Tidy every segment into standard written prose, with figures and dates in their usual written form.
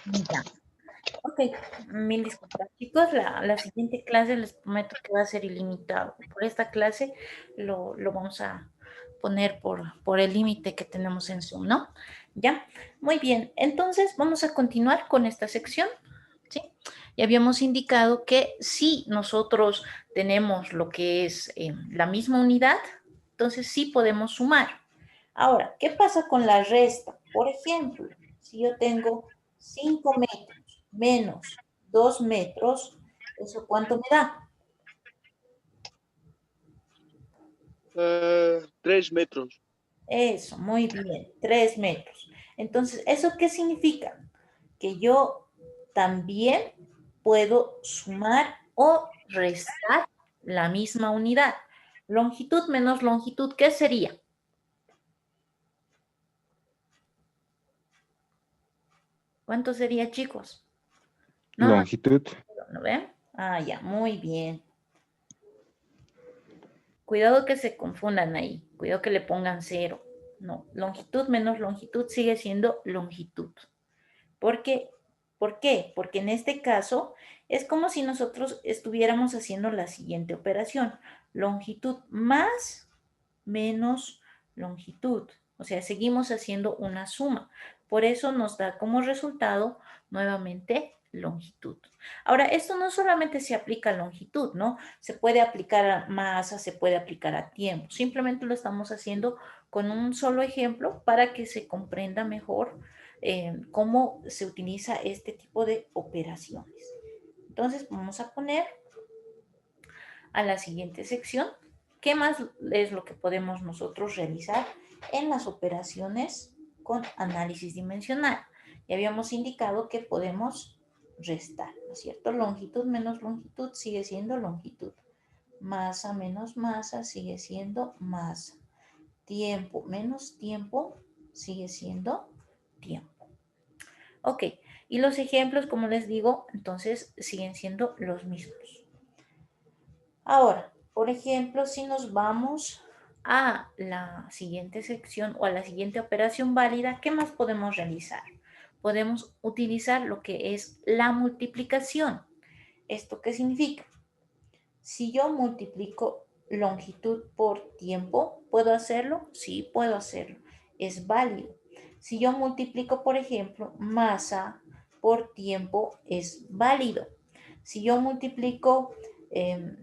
Ya. Ok, mil disculpas. Chicos, la siguiente clase les prometo que va a ser ilimitado. Por esta clase lo vamos a poner por el límite que tenemos en Zoom, ¿no? Ya, muy bien. Entonces vamos a continuar con esta sección, ¿sí? Y habíamos indicado que si nosotros tenemos lo que es la misma unidad, entonces sí podemos sumar. Ahora, ¿qué pasa con la resta? Por ejemplo, si yo tengo 5 metros menos 2 metros, ¿eso cuánto me da? 3 metros. Eso, muy bien, 3 metros. Entonces, ¿eso qué significa? Que yo también puedo sumar o restar la misma unidad. Longitud menos longitud, ¿qué sería? ¿Cuánto sería, chicos? No, Longitud. ¿no ven? Ah, ya, muy bien. Cuidado que se confundan ahí, cuidado que le pongan cero. No, longitud menos longitud sigue siendo longitud. ¿Por qué? ¿Por qué? Porque en este caso es como si nosotros estuviéramos haciendo la siguiente operación. Longitud más menos longitud. O sea, seguimos haciendo una suma. Por eso nos da como resultado nuevamente longitud. Ahora, esto no solamente se aplica a longitud, ¿no? Se puede aplicar a masa, se puede aplicar a tiempo. Simplemente lo estamos haciendo con un solo ejemplo para que se comprenda mejor cómo se utiliza este tipo de operaciones. Entonces, vamos a poner a la siguiente sección. ¿Qué más es lo que podemos nosotros realizar en las operaciones con análisis dimensional? Ya habíamos indicado que podemos restar, ¿no es cierto? Longitud menos longitud sigue siendo longitud. Masa menos masa sigue siendo masa. Tiempo menos tiempo sigue siendo tiempo. Ok, y los ejemplos, como les digo, entonces siguen siendo los mismos. Ahora, por ejemplo, si nos vamos a la siguiente sección o a la siguiente operación válida, ¿qué más podemos realizar? Podemos utilizar lo que es la multiplicación. ¿Esto qué significa? Si yo multiplico longitud por tiempo, ¿puedo hacerlo? Sí, puedo hacerlo. Es válido. Si yo multiplico, por ejemplo, masa por tiempo, es válido. Si yo multiplico,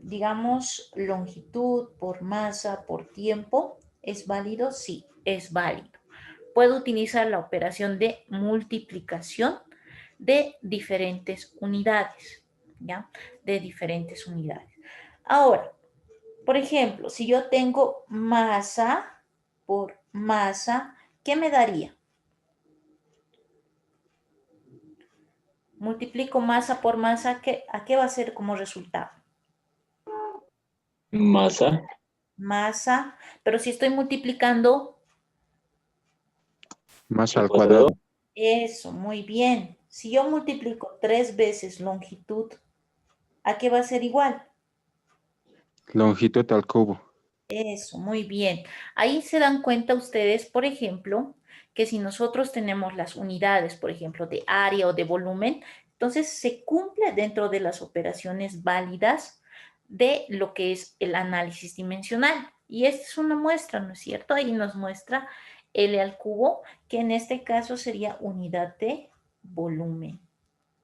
digamos, longitud por masa por tiempo, ¿es válido? Sí, es válido. Puedo utilizar la operación de multiplicación de diferentes unidades, ¿ya? De diferentes unidades. Ahora, por ejemplo, si yo tengo masa por masa, ¿qué me daría? Multiplico masa por masa, ¿a qué va a ser como resultado? Masa. Masa, pero si estoy multiplicando, Más Al al cuadrado. cuadrado. eso, muy bien. Si yo multiplico 3 veces longitud, ¿a qué va a ser igual? Longitud al cubo. Eso, muy bien. Ahí se dan cuenta ustedes, por ejemplo, que si nosotros tenemos las unidades, por ejemplo, de área o de volumen, entonces se cumple dentro de las operaciones válidas de lo que es el análisis dimensional. Y esta es una muestra, ¿no es cierto? Ahí nos muestra L al cubo, que en este caso sería unidad de volumen.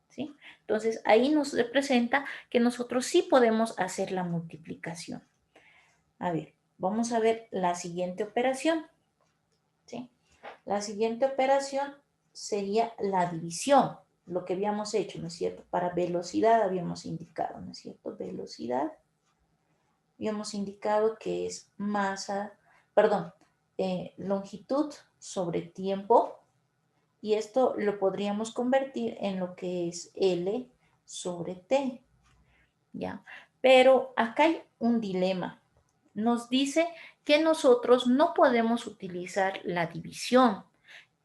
¿Sí? Entonces ahí nos representa que nosotros sí podemos hacer la multiplicación. A ver, vamos a ver la siguiente operación. ¿Sí? La siguiente operación sería la división, lo que habíamos hecho, ¿no es cierto? Para velocidad habíamos indicado, ¿no es cierto? Velocidad. Habíamos indicado que es masa, perdón, longitud sobre tiempo. Y esto lo podríamos convertir en lo que es L sobre T. ¿Ya? Pero acá hay un dilema. Nos dice que nosotros no podemos utilizar la división,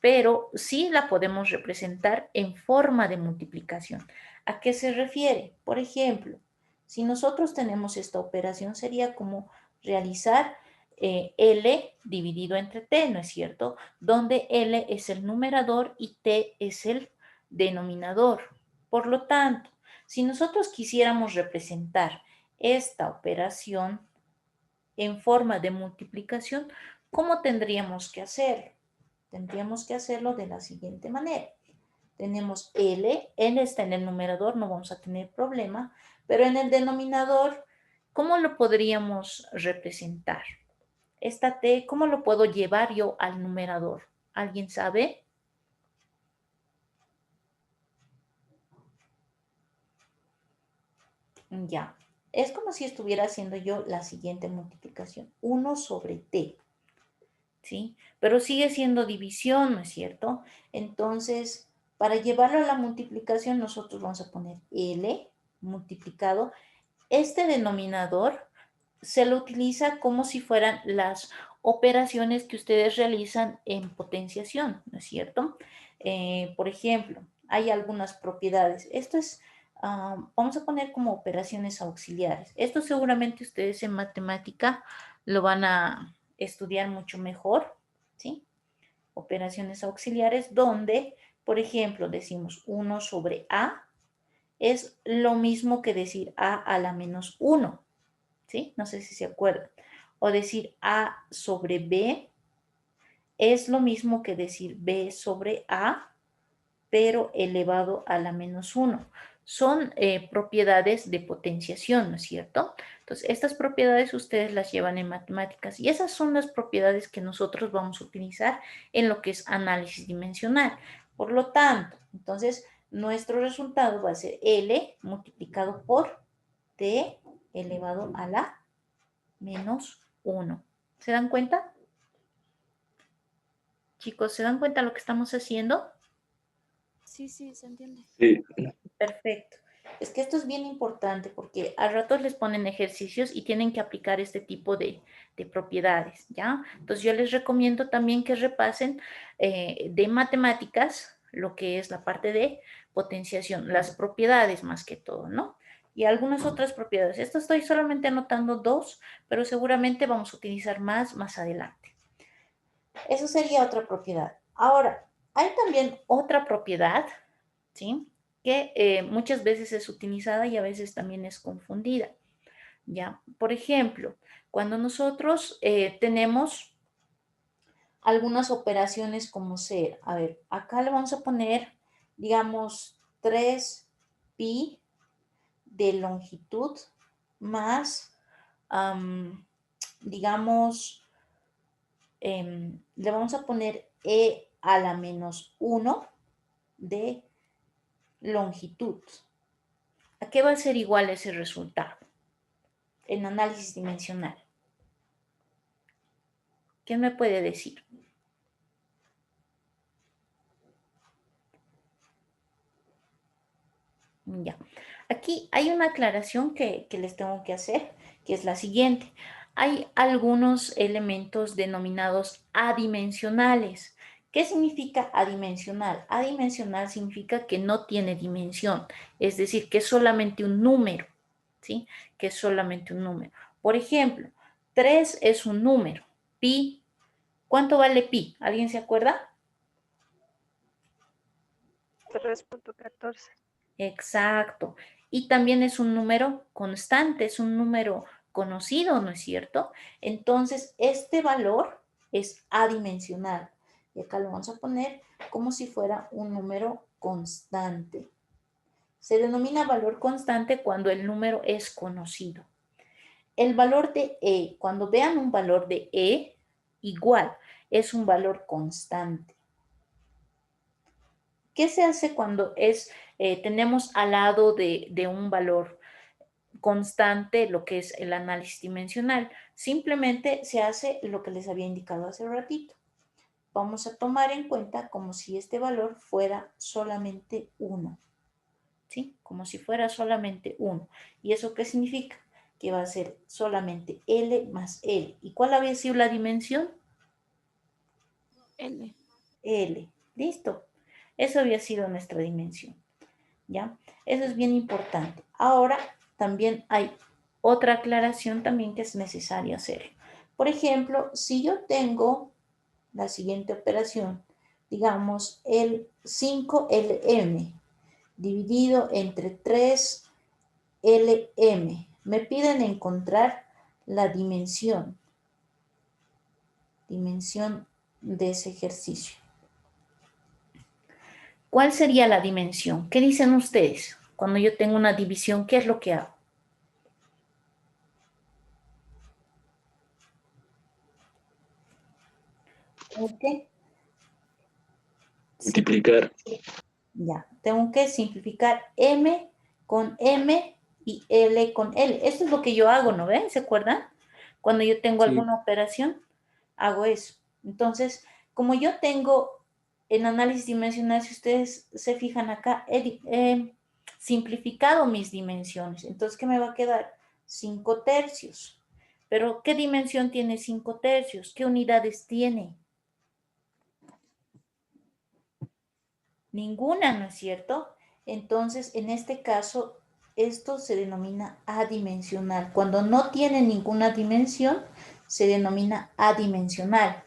pero sí la podemos representar en forma de multiplicación. ¿A qué se refiere? Por ejemplo, si nosotros tenemos esta operación, sería como realizar L dividido entre T, ¿no es cierto? Donde L es el numerador y T es el denominador. Por lo tanto, si nosotros quisiéramos representar esta operación en forma de multiplicación, ¿cómo tendríamos que hacerlo? Tendríamos que hacerlo de la siguiente manera. Tenemos L está en el numerador, no vamos a tener problema, pero en el denominador, ¿cómo lo podríamos representar? Esta T, ¿cómo lo puedo llevar yo al numerador? ¿Alguien sabe? Ya, es como si estuviera haciendo yo la siguiente multiplicación, 1 sobre T, ¿sí? Pero sigue siendo división, ¿no es cierto? Entonces, para llevarlo a la multiplicación, nosotros vamos a poner L multiplicado. Este denominador se lo utiliza como si fueran las operaciones que ustedes realizan en potenciación, ¿no es cierto? Por ejemplo, hay algunas propiedades. Esto es, vamos a poner como operaciones auxiliares. Esto seguramente ustedes en matemática lo van a estudiar mucho mejor, ¿sí? Operaciones auxiliares donde, por ejemplo, decimos 1 sobre A es lo mismo que decir A a la menos 1. ¿Sí? No sé si se acuerdan. O decir A sobre B es lo mismo que decir B sobre A, pero elevado a la menos 1. Son propiedades de potenciación, ¿no es cierto? Entonces, estas propiedades ustedes las llevan en matemáticas y esas son las propiedades que nosotros vamos a utilizar en lo que es análisis dimensional. Por lo tanto, entonces, nuestro resultado va a ser L multiplicado por T elevado a la menos 1. ¿Se dan cuenta? Chicos, ¿se dan cuenta lo que estamos haciendo? Sí, sí, se entiende. Sí. Perfecto. Es que esto es bien importante porque a ratos les ponen ejercicios y tienen que aplicar este tipo de propiedades, ¿ya? Entonces yo les recomiendo también que repasen de matemáticas lo que es la parte de potenciación, las propiedades más que todo, ¿no? Y algunas otras propiedades. Esto estoy solamente anotando dos, pero seguramente vamos a utilizar más adelante. Eso sería otra propiedad. Ahora, hay también otra propiedad, ¿sí? Que muchas veces es utilizada y a veces también es confundida, ¿ya? Por ejemplo, cuando nosotros tenemos algunas operaciones como ser, a ver, acá le vamos a poner, digamos, 3pi de longitud más, digamos, le vamos a poner e a la menos 1 de longitud. ¿A qué va a ser igual ese resultado en análisis dimensional? ¿Quién me puede decir? Ya. Aquí hay una aclaración que les tengo que hacer, que es la siguiente. Hay algunos elementos denominados adimensionales. ¿Qué significa adimensional? Adimensional significa que no tiene dimensión, es decir, que es solamente un número, ¿sí? Que es solamente un número. Por ejemplo, 3 es un número. Pi, ¿cuánto vale pi? ¿Alguien se acuerda? 3.14. Exacto. Y también es un número constante, es un número conocido, ¿no es cierto? Entonces, este valor es adimensional. Y acá lo vamos a poner como si fuera un número constante. Se denomina valor constante cuando el número es conocido. El valor de E, cuando vean un valor de E, igual, es un valor constante. ¿Qué se hace cuando tenemos al lado de un valor constante lo que es el análisis dimensional? Simplemente se hace lo que les había indicado hace un ratito. Vamos a tomar en cuenta como si este valor fuera solamente 1. ¿Sí? Como si fuera solamente 1. ¿Y eso qué significa? Que va a ser solamente L más L. ¿Y cuál había sido la dimensión? L. L. ¿Listo? Eso había sido nuestra dimensión. ¿Ya? Eso es bien importante. Ahora también hay otra aclaración también que es necesaria hacer. Por ejemplo, si yo tengo la siguiente operación, digamos, el 5LM dividido entre 3LM. Me piden encontrar la dimensión de ese ejercicio. ¿Cuál sería la dimensión? ¿Qué dicen ustedes? Cuando yo tengo una división, ¿qué es lo que hago? ¿Qué? Multiplicar. Ya, tengo que simplificar M con M y L con L. Esto es lo que yo hago, ¿no ven? ¿Se acuerdan? Cuando yo tengo Sí. alguna operación, hago eso. Entonces, como yo tengo en análisis dimensional, si ustedes se fijan acá, he simplificado mis dimensiones. Entonces, ¿qué me va a quedar? 5 tercios. Pero, ¿qué dimensión tiene 5 tercios? ¿Qué unidades tiene? Ninguna, ¿no es cierto? Entonces, en este caso, esto se denomina adimensional. Cuando no tiene ninguna dimensión, se denomina adimensional.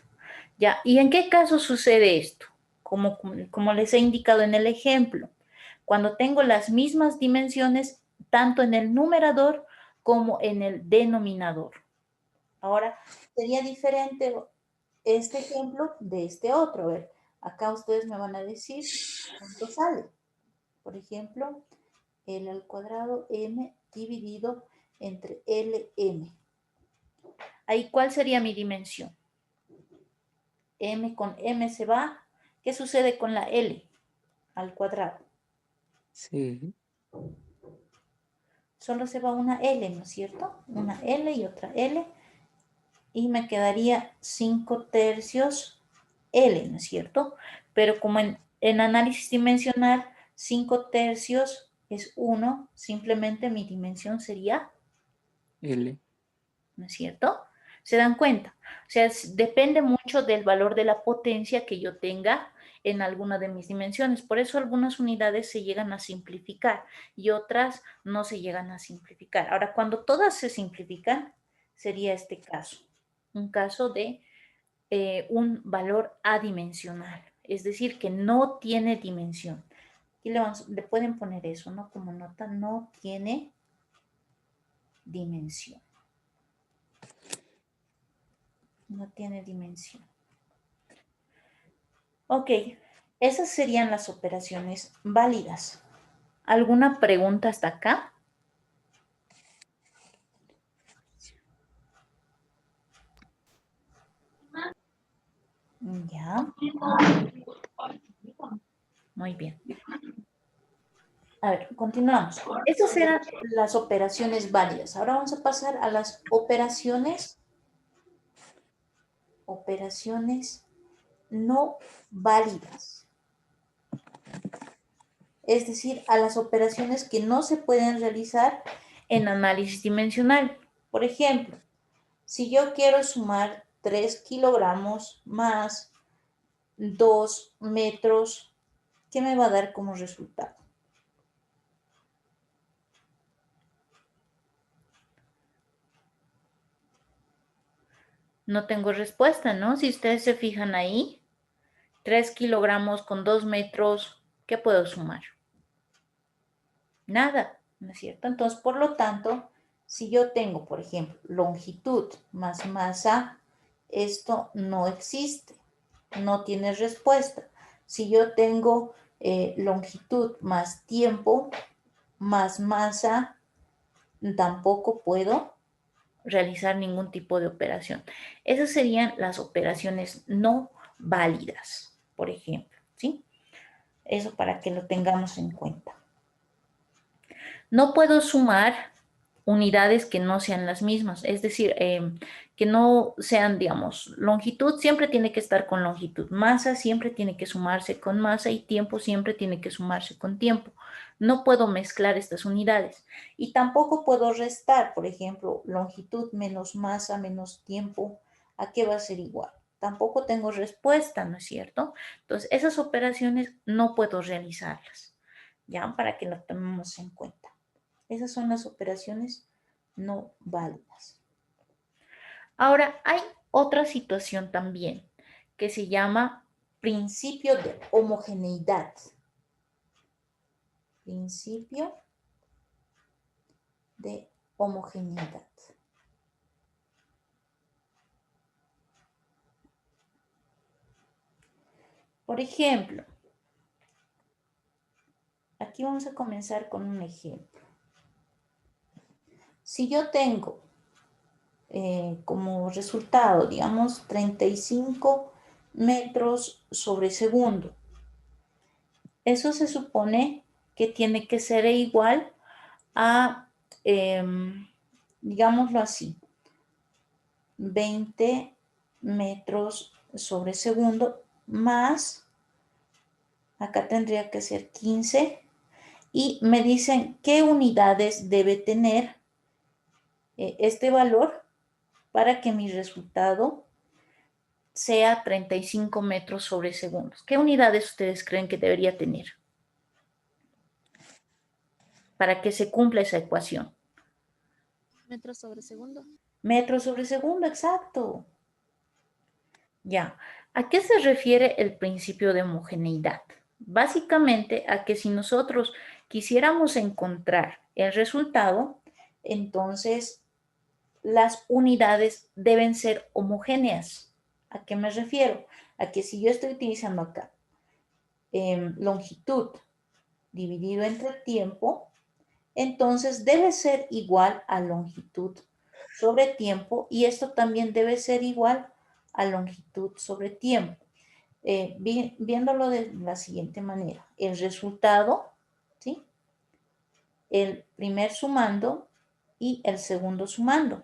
Ya, ¿y en qué caso sucede esto? Como les he indicado en el ejemplo, cuando tengo las mismas dimensiones, tanto en el numerador como en el denominador. Ahora, sería diferente este ejemplo de este otro. A ver, acá ustedes me van a decir cuánto sale. Por ejemplo, L al cuadrado M dividido entre LM. Ahí, ¿cuál sería mi dimensión? M con M se va. ¿Qué sucede con la L al cuadrado? Sí, Solo se va una L, ¿no es cierto? Una L y otra L. Y me quedaría 5 tercios L, ¿no es cierto? Pero como en análisis dimensional, 5 tercios es 1, simplemente mi dimensión sería, L. ¿no es cierto? ¿Se dan cuenta? O sea, depende mucho del valor de la potencia que yo tenga en alguna de mis dimensiones. Por eso algunas unidades se llegan a simplificar y otras no se llegan a simplificar. Ahora, cuando todas se simplifican, sería este caso. Un caso de un valor adimensional, es decir, que no tiene dimensión. Aquí le pueden poner eso, ¿no? Como nota, no tiene dimensión. No tiene dimensión. Ok, esas serían las operaciones válidas. ¿Alguna pregunta hasta acá? Ya. Muy bien. A ver, continuamos. Esas eran las operaciones válidas. Ahora vamos a pasar a las operaciones no válidas. Es decir, a las operaciones que no se pueden realizar en análisis dimensional. Por ejemplo, si yo quiero sumar 3 kilogramos más 2 metros, ¿qué me va a dar como resultado? No tengo respuesta, ¿no? Si ustedes se fijan ahí, 3 kilogramos con 2 metros, ¿qué puedo sumar? Nada, ¿no es cierto? Entonces, por lo tanto, si yo tengo, por ejemplo, longitud más masa, esto no existe, no tiene respuesta. Si yo tengo longitud más tiempo más masa, tampoco puedo realizar ningún tipo de operación. Esas serían las operaciones no válidas, por ejemplo, ¿sí? Eso para que lo tengamos en cuenta. No puedo sumar unidades que no sean las mismas, es decir, que no sean, digamos, longitud siempre tiene que estar con longitud, masa siempre tiene que sumarse con masa y tiempo siempre tiene que sumarse con tiempo. No puedo mezclar estas unidades y tampoco puedo restar, por ejemplo, longitud menos masa menos tiempo, ¿a qué va a ser igual? Tampoco tengo respuesta, ¿no es cierto? Entonces, esas operaciones no puedo realizarlas, ¿ya? Para que lo tomemos en cuenta. Esas son las operaciones no válidas. Ahora, hay otra situación también que se llama principio de homogeneidad. Principio de homogeneidad. Por ejemplo, aquí vamos a comenzar con un ejemplo. Si yo tengo como resultado, digamos, 35 metros sobre segundo, eso se supone que tiene que ser igual a, digámoslo así, 20 metros sobre segundo más, acá tendría que ser 15, y me dicen qué unidades debe tener este valor para que mi resultado sea 35 metros sobre segundo. ¿Qué unidades ustedes creen que debería tener para que se cumpla esa ecuación? Metros sobre segundo. Metros sobre segundo, exacto. Ya, ¿a qué se refiere el principio de homogeneidad? Básicamente a que si nosotros quisiéramos encontrar el resultado, entonces las unidades deben ser homogéneas. ¿A qué me refiero? A que si yo estoy utilizando acá longitud dividido entre tiempo, entonces debe ser igual a longitud sobre tiempo y esto también debe ser igual a longitud sobre tiempo. Viéndolo de la siguiente manera, el resultado, ¿sí? El primer sumando y el segundo sumando.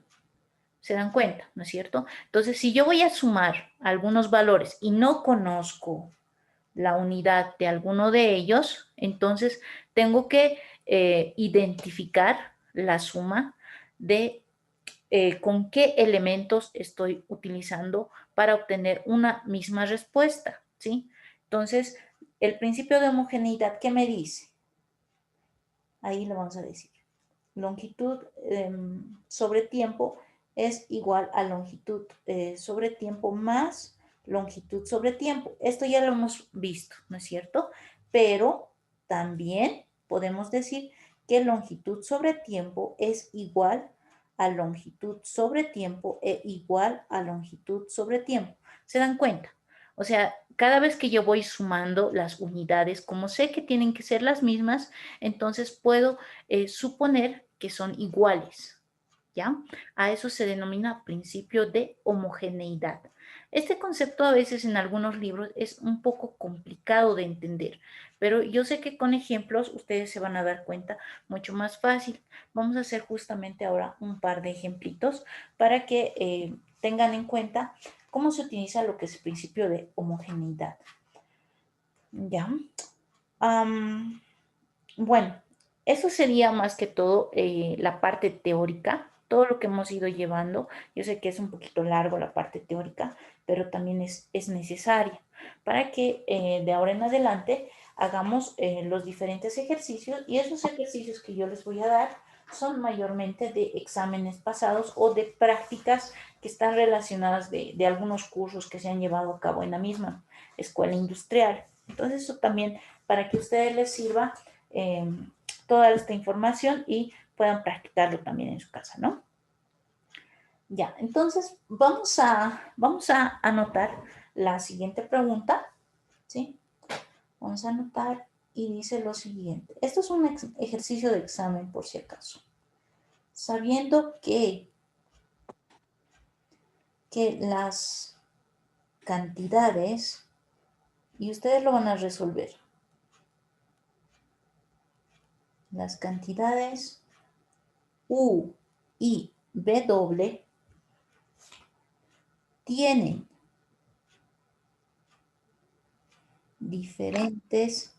¿Se dan cuenta? ¿No es cierto? Entonces, si yo voy a sumar algunos valores y no conozco la unidad de alguno de ellos, entonces tengo que identificar la suma de con qué elementos estoy utilizando para obtener una misma respuesta, ¿sí? Entonces, el principio de homogeneidad, ¿qué me dice? Ahí lo vamos a decir. Longitud sobre tiempo es igual a longitud sobre tiempo más longitud sobre tiempo. Esto ya lo hemos visto, ¿no es cierto? Pero también podemos decir que longitud sobre tiempo es igual a longitud sobre tiempo e igual a longitud sobre tiempo. ¿Se dan cuenta? O sea, cada vez que yo voy sumando las unidades, como sé que tienen que ser las mismas, entonces puedo suponer que son iguales, ¿ya? A eso se denomina principio de homogeneidad. Este concepto a veces en algunos libros es un poco complicado de entender, pero yo sé que con ejemplos ustedes se van a dar cuenta mucho más fácil. Vamos a hacer justamente ahora un par de ejemplitos para que tengan en cuenta cómo se utiliza lo que es el principio de homogeneidad. ¿Ya? Bueno, eso sería más que todo la parte teórica, todo lo que hemos ido llevando. Yo sé que es un poquito largo la parte teórica, pero también es necesaria para que de ahora en adelante hagamos los diferentes ejercicios y esos ejercicios que yo les voy a dar son mayormente de exámenes pasados o de prácticas que están relacionadas de algunos cursos que se han llevado a cabo en la misma escuela industrial. Entonces eso también para que a ustedes les sirva toda esta información y puedan practicarlo también en su casa, ¿no? Ya, entonces vamos a anotar la siguiente pregunta, ¿sí? Vamos a anotar y dice lo siguiente. Esto es un ejercicio de examen por si acaso. Sabiendo que las cantidades, y ustedes lo van a resolver, las cantidades U y W tienen diferentes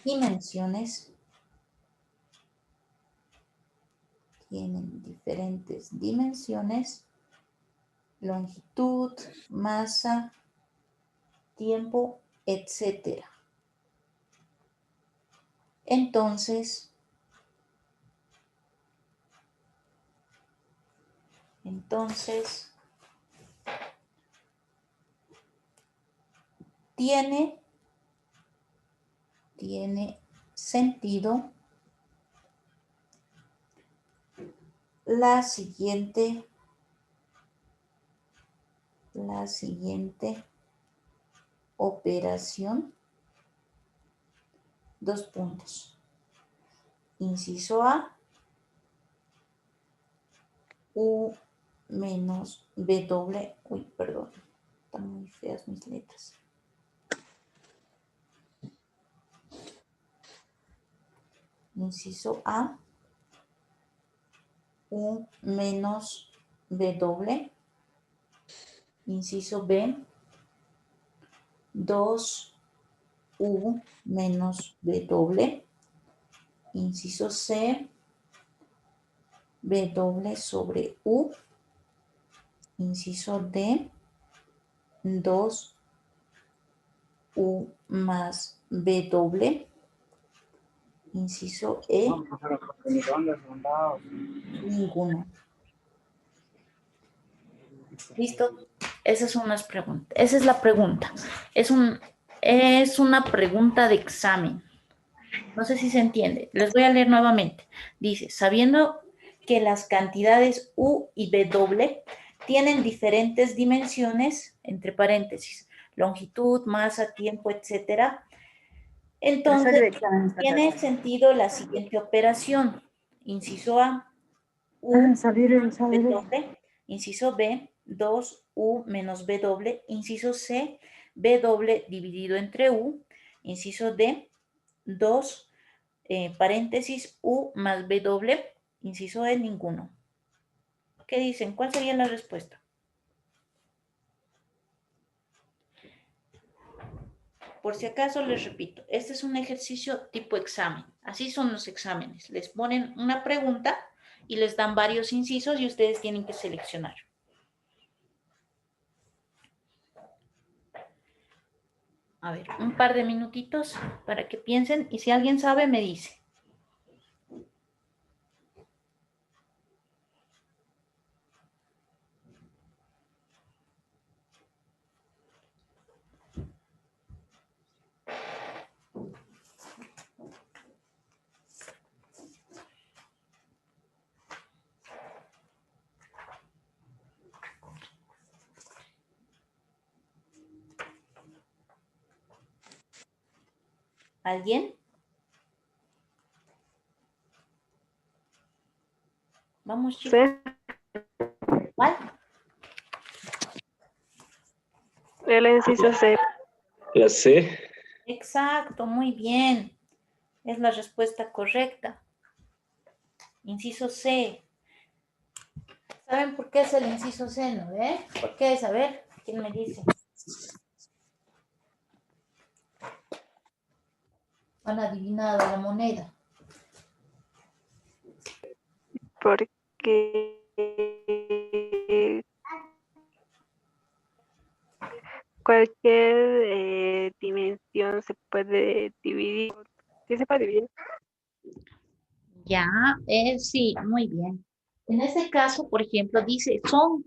dimensiones, longitud, masa, tiempo, etcétera. Entonces, tiene sentido la siguiente operación. Dos puntos. Inciso A, U menos W. Uy, perdón. Están muy feas mis letras. Inciso A, U menos W. Inciso B, 2U menos W. Inciso C, W sobre U. Inciso D, 2U más W. Inciso E, ninguno. ¿Listo? Esas son las preguntas. Esa es la pregunta. Es una pregunta de examen. No sé si se entiende. Les voy a leer nuevamente. Dice, sabiendo que las cantidades U y W tienen diferentes dimensiones, entre paréntesis, longitud, masa, tiempo, etcétera, entonces tiene sentido la siguiente operación. Inciso A, U menos W. Inciso B, 2U menos W. Inciso C, W dividido entre U. Inciso D, 2 paréntesis U más W. Inciso E, ninguno. ¿Qué dicen? ¿Cuál sería la respuesta? Por si acaso les repito, este es un ejercicio tipo examen. Así son los exámenes. Les ponen una pregunta y les dan varios incisos y ustedes tienen que seleccionar. A ver, un par de minutitos para que piensen y si alguien sabe me dice. ¿Alguien? Vamos, chicos. ¿Cuál? El inciso C. La C. Exacto, muy bien. Es la respuesta correcta. Inciso C. ¿Saben por qué es el inciso C, no? ¿Por qué es? A ver, ¿quién me dice? Han adivinado la moneda. Porque cualquier dimensión se puede dividir. ¿Sí se puede dividir? Ya, sí, muy bien. En este caso, por ejemplo, dice, son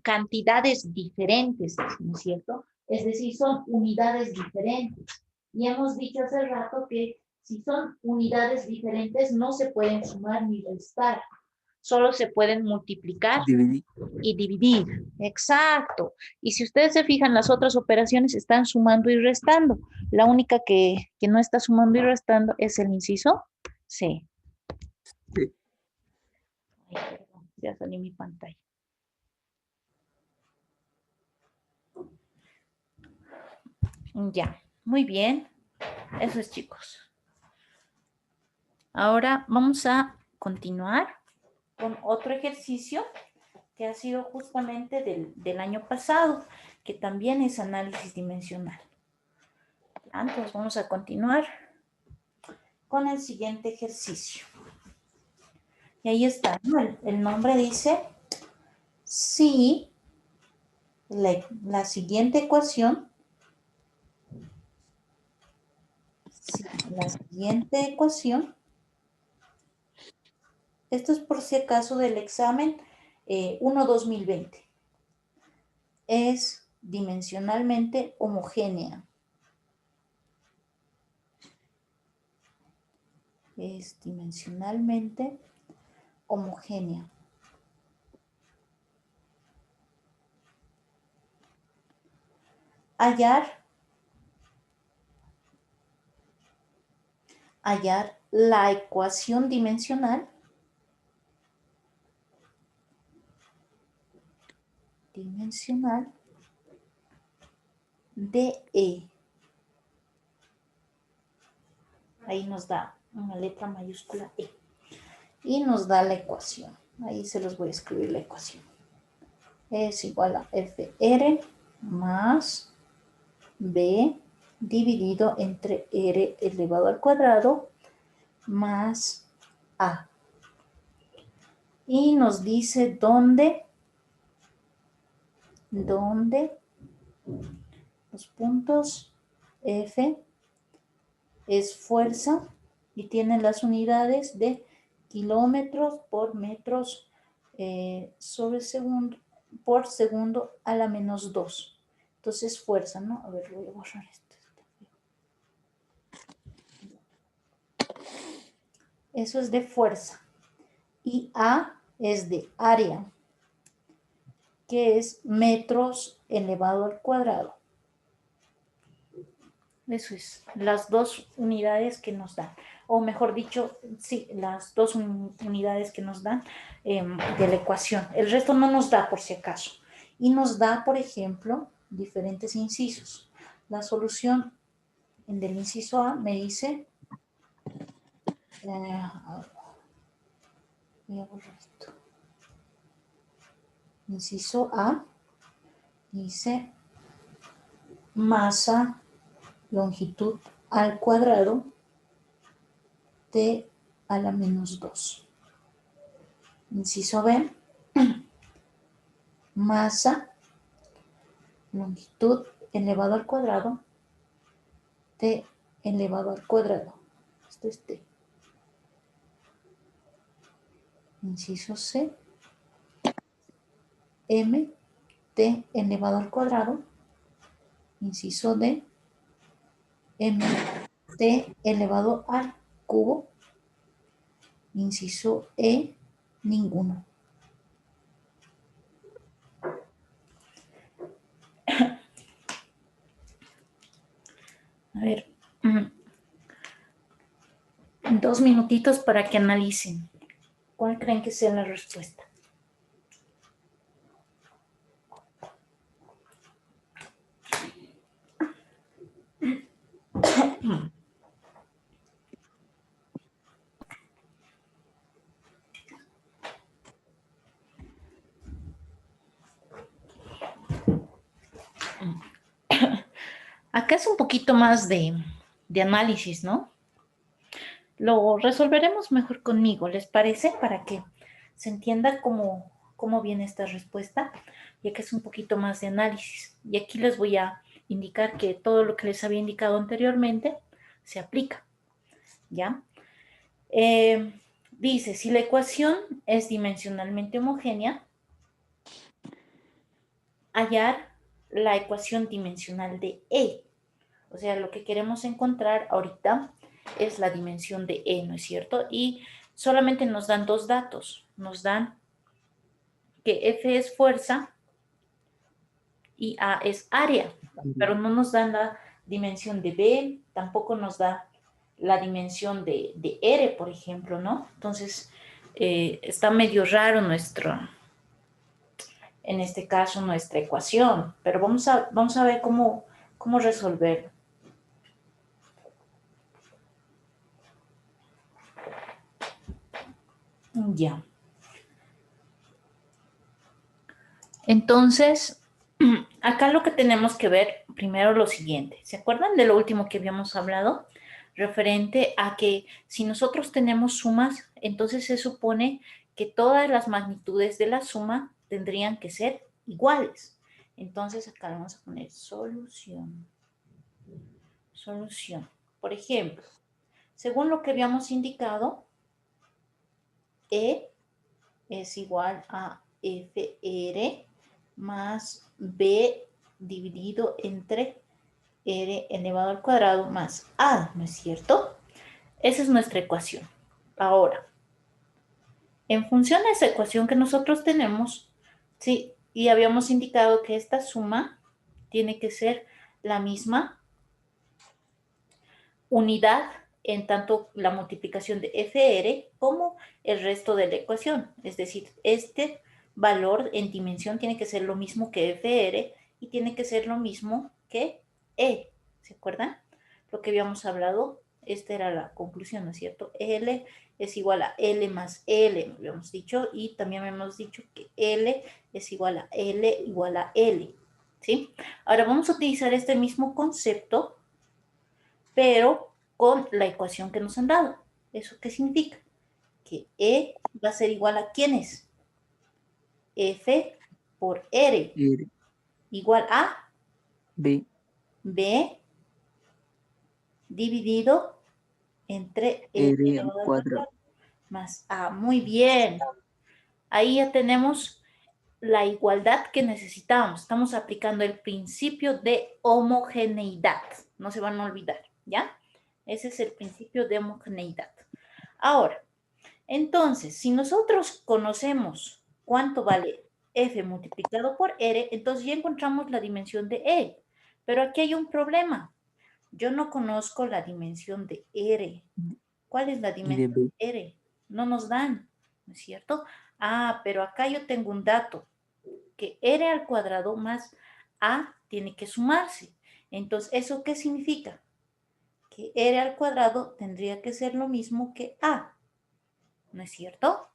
cantidades diferentes, ¿no es cierto? Es decir, son unidades diferentes. Y hemos dicho hace rato que si son unidades diferentes no se pueden sumar ni restar, solo se pueden multiplicar Dividir. y dividir. Exacto. Y si ustedes se fijan, las otras operaciones están sumando y restando. La única que no está sumando y restando es el inciso C. Sí. Ay, perdón, ya salí mi pantalla. Ya, muy bien. Eso es, chicos. Ahora vamos a continuar con otro ejercicio que ha sido justamente del año pasado, que también es análisis dimensional. Entonces vamos a continuar con el siguiente ejercicio. Y ahí está, ¿no? El nombre dice, si la siguiente ecuación, esto es por si acaso del examen 1-2020, es dimensionalmente homogénea. Es dimensionalmente homogénea. Hallar la ecuación dimensional de E. Ahí nos da una letra mayúscula E. Y nos da la ecuación. Ahí se los voy a escribir la ecuación. Es igual a FR más B dividido entre R elevado al cuadrado más A. Y nos dice dónde los puntos F es fuerza y tiene las unidades de kilómetros por metros por segundo a la menos 2. Entonces fuerza, ¿no? A ver, voy a borrar esto. Eso es de fuerza. Y A es de área, que es metros elevado al cuadrado. Eso es, las dos unidades que nos dan, o mejor dicho, sí, las dos unidades que nos dan de la ecuación. El resto no nos da por si acaso. Y nos da, por ejemplo, diferentes incisos. La solución del inciso A me dice, voy a borrar esto. Inciso A dice masa longitud al cuadrado de a la menos 2. Inciso B, masa longitud elevado al cuadrado de elevado al cuadrado. Esto es T. Inciso C, M T elevado al cuadrado. Inciso D, M T elevado al cubo. Inciso E, ninguno. A ver, 2 minutitos para que analicen. ¿Cuál creen que sea la respuesta? Acá es un poquito más de análisis, ¿no? Lo resolveremos mejor conmigo, ¿les parece? Para que se entienda cómo viene esta respuesta, ya que es un poquito más de análisis. Y aquí les voy a indicar que todo lo que les había indicado anteriormente se aplica, ¿ya? Dice, si la ecuación es dimensionalmente homogénea, hallar la ecuación dimensional de E. O sea, lo que queremos encontrar ahorita es la dimensión de E, ¿no es cierto? Y solamente nos dan dos datos. Nos dan que F es fuerza y A es área, pero no nos dan la dimensión de B, tampoco nos da la dimensión de R, por ejemplo, ¿no? Entonces, está medio raro en este caso, nuestra ecuación, pero vamos a ver cómo resolverlo. Ya. Entonces, acá lo que tenemos que ver primero lo siguiente. ¿Se acuerdan de lo último que habíamos hablado? Referente a que si nosotros tenemos sumas, entonces se supone que todas las magnitudes de la suma tendrían que ser iguales. Entonces acá vamos a poner solución. Solución. Por ejemplo, según lo que habíamos indicado, E es igual a FR más B dividido entre r elevado al cuadrado más a, ¿no es cierto? Esa es nuestra ecuación. Ahora, en función de esa ecuación que nosotros tenemos, sí, y habíamos indicado que esta suma tiene que ser la misma unidad en tanto la multiplicación de FR como el resto de la ecuación. Es decir, este valor en dimensión tiene que ser lo mismo que FR y tiene que ser lo mismo que E. ¿Se acuerdan? Lo que habíamos hablado, esta era la conclusión, ¿no es cierto? L es igual a L más L, habíamos dicho, y también hemos dicho que L es igual a L igual a L, ¿sí? Ahora vamos a utilizar este mismo concepto, pero con la ecuación que nos han dado. ¿Eso qué significa? Que E va a ser igual a ¿quién es? F por R, R, igual a B, B dividido entre R R al elevado al cuadrado. cuadrado más A. Muy bien. Ahí ya tenemos la igualdad que necesitamos. Estamos aplicando el principio de homogeneidad. No se van a olvidar, ¿ya? Ese es el principio de homogeneidad. Ahora, entonces, si nosotros conocemos cuánto vale F multiplicado por R, entonces ya encontramos la dimensión de E. Pero aquí hay un problema. Yo no conozco la dimensión de R. ¿Cuál es la Y de dimensión B. de R? No nos dan, ¿no es cierto? Ah, pero acá yo tengo un dato, que R al cuadrado más A tiene que sumarse. Entonces, ¿eso qué significa? Que R al cuadrado tendría que ser lo mismo que A, ¿no es cierto?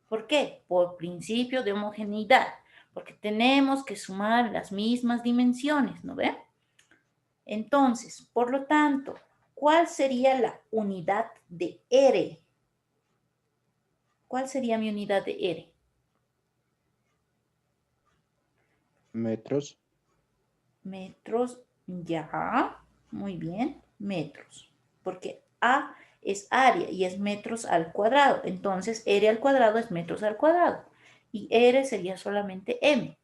¿Por qué? Por principio de homogeneidad, porque tenemos que sumar las mismas dimensiones, ¿no ve? Entonces, por lo tanto, ¿cuál sería la unidad de R? ¿Cuál sería mi unidad de R? Metros. Metros, ya, muy bien, metros, porque A es área y es metros al cuadrado, entonces R al cuadrado es metros al cuadrado y R sería solamente M.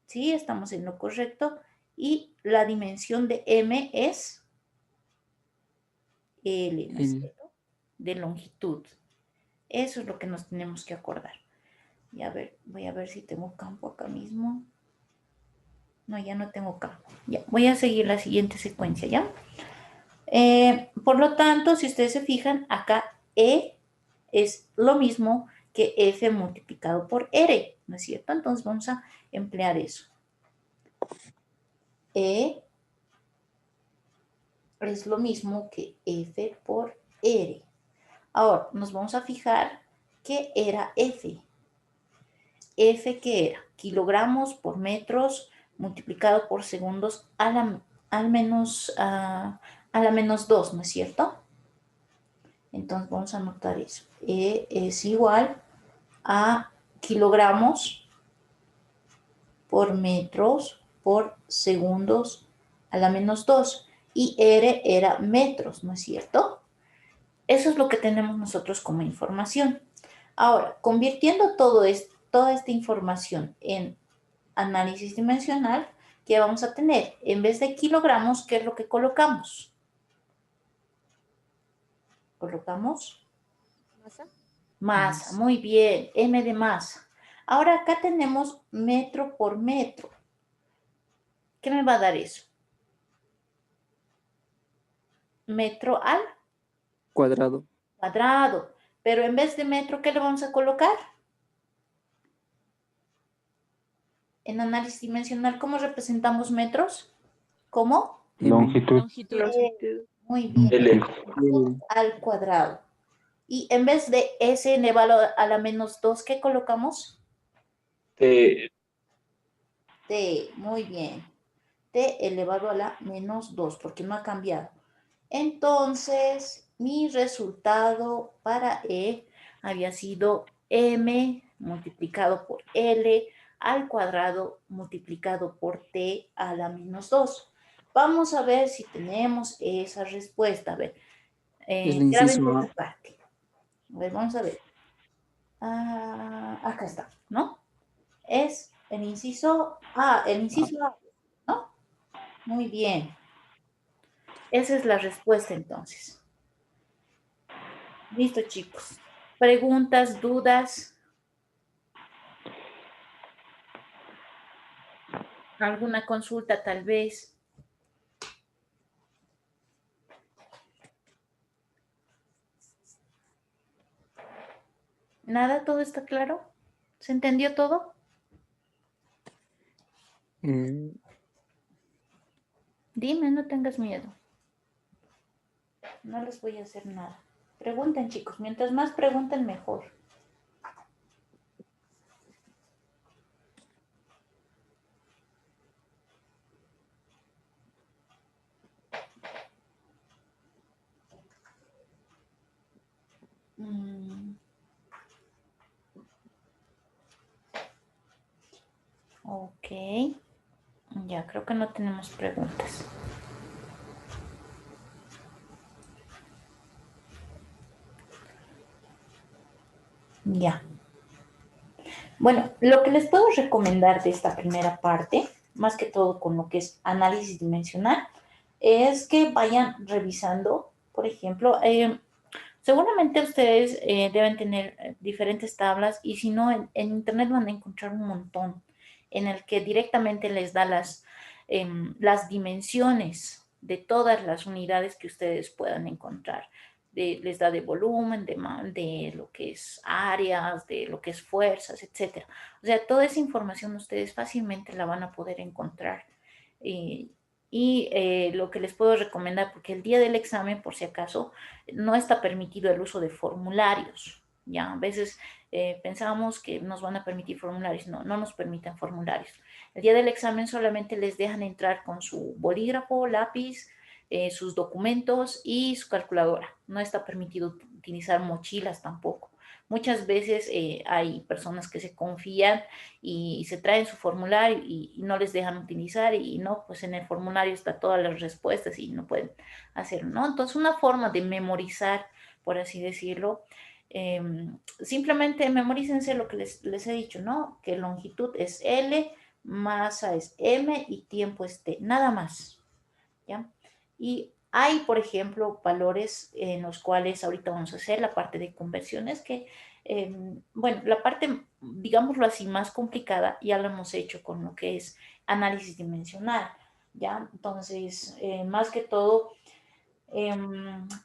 Sí, estamos en lo correcto y la dimensión de M es L, ¿no es L. cierto? De longitud. Eso es lo que nos tenemos que acordar. Y a ver, voy a ver si tengo campo acá mismo. No, ya no tengo campo. Ya, voy a seguir la siguiente secuencia, ¿ya? Por lo tanto, si ustedes se fijan, acá E es lo mismo que F multiplicado por R, ¿no es cierto? Entonces vamos a emplear eso. E es lo mismo que F por R. Ahora, nos vamos a fijar qué era F. F, ¿qué era? Kilogramos por metros multiplicado por segundos a la menos 2, ¿no es cierto? Entonces vamos a anotar eso. E es igual a kilogramos por metros por segundos a la menos 2. Y R era metros, ¿no es cierto? Eso es lo que tenemos nosotros como información. Ahora, convirtiendo toda esta información en análisis dimensional, ¿qué vamos a tener? En vez de kilogramos, ¿qué es lo que colocamos? Colocamos ¿Masa? masa, muy bien, M de masa. Ahora acá tenemos metro por metro. ¿Qué me va a dar eso? Metro al Cuadrado. cuadrado. Pero en vez de metro, ¿qué le vamos a colocar? En análisis dimensional, ¿cómo representamos metros? ¿Cómo? M. Longitud. Longitud. Longitud. Muy bien. L. L. Al cuadrado. Y en vez de S elevado a la menos 2, ¿qué colocamos? T. T, muy bien. T elevado a la menos 2, porque no ha cambiado. Entonces, mi resultado para E había sido M multiplicado por L al cuadrado multiplicado por T a la menos 2. Vamos a ver si tenemos esa respuesta. A ver, Es el graben inciso A. esta parte. A ver, vamos a ver. Acá está, ¿no? Es el inciso A, el inciso A. Muy bien. Esa es la respuesta entonces. Listo, chicos. ¿Preguntas, dudas? ¿Alguna consulta tal vez? ¿Nada? ¿Todo está claro? ¿Se entendió todo? Dime, no tengas miedo. No les voy a hacer nada. Pregunten, chicos. Mientras más pregunten, mejor. Ok. Ya, creo que no tenemos preguntas. Ya. Bueno, lo que les puedo recomendar de esta primera parte, más que todo con lo que es análisis dimensional, es que vayan revisando, por ejemplo, seguramente ustedes deben tener diferentes tablas y si no, en internet van a encontrar un montón en el que directamente les da las dimensiones de todas las unidades que ustedes puedan encontrar. Les da de volumen, de lo que es áreas, de lo que es fuerzas, etc. O sea, toda esa información ustedes fácilmente la van a poder encontrar. Lo que les puedo recomendar, porque el día del examen, por si acaso, no está permitido el uso de formularios. Ya, a veces pensábamos que nos van a permitir formularios. No, no nos permiten formularios. El día del examen solamente les dejan entrar con su bolígrafo, lápiz, sus documentos y su calculadora. No está permitido utilizar mochilas tampoco. Muchas veces hay personas que se confían y se traen su formulario y no les dejan utilizar y no, pues en el formulario está todas las respuestas y no pueden hacerlo, ¿no? Entonces, una forma de memorizar, por así decirlo, simplemente memorícense lo que les he dicho, ¿no? Que longitud es L, masa es M y tiempo es T, nada más, ¿ya? Y hay, por ejemplo, valores en los cuales ahorita vamos a hacer la parte de conversiones que, bueno, la parte, digámoslo así, más complicada ya la hemos hecho con lo que es análisis dimensional, ¿ya? Entonces, más que todo,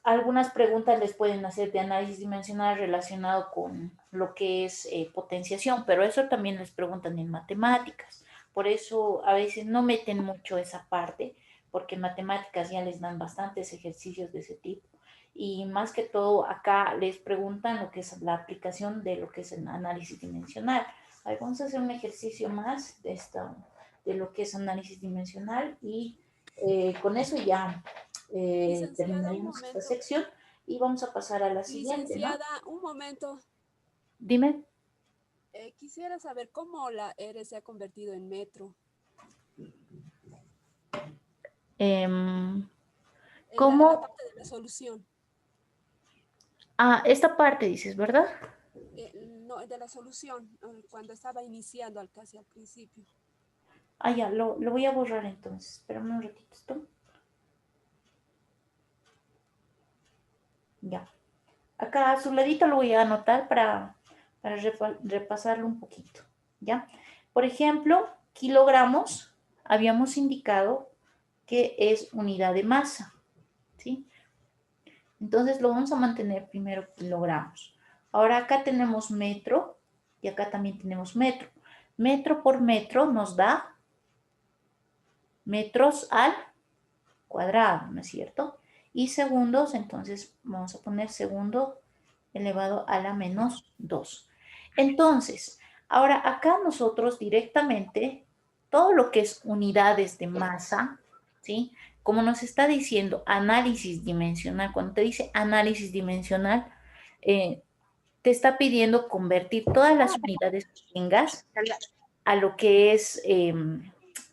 algunas preguntas les pueden hacer de análisis dimensional relacionado con lo que es potenciación, pero eso también les preguntan en matemáticas. Por eso a veces no meten mucho esa parte, porque en matemáticas ya les dan bastantes ejercicios de ese tipo. Y más que todo acá les preguntan lo que es la aplicación de lo que es el análisis dimensional. A ver, vamos a hacer un ejercicio más de lo que es análisis dimensional y con eso ya Licenciada, un terminaríamos esta momento. sección y vamos a pasar a la siguiente, ¿no? Licenciada, un momento. Dime. Quisiera saber cómo la R se ha convertido en metro. La ¿Cómo? parte de la solución. Ah, esta parte dices, ¿verdad? No, de la solución, cuando estaba iniciando casi al principio. Ah, ya, lo voy a borrar entonces. Espérame un ratito esto. Ya. Acá a su ladito lo voy a anotar para repasarlo un poquito. ¿Ya? Por ejemplo, kilogramos, habíamos indicado que es unidad de masa. ¿Sí? Entonces lo vamos a mantener primero kilogramos. Ahora acá tenemos metro y acá también tenemos metro. Metro por metro nos da metros al cuadrado, ¿no es cierto? Y segundos, entonces vamos a poner segundo elevado a la menos 2. Entonces, ahora acá nosotros directamente, todo lo que es unidades de masa, ¿sí? Como nos está diciendo análisis dimensional, cuando te dice análisis dimensional, te está pidiendo convertir todas las unidades que tengas a lo que es,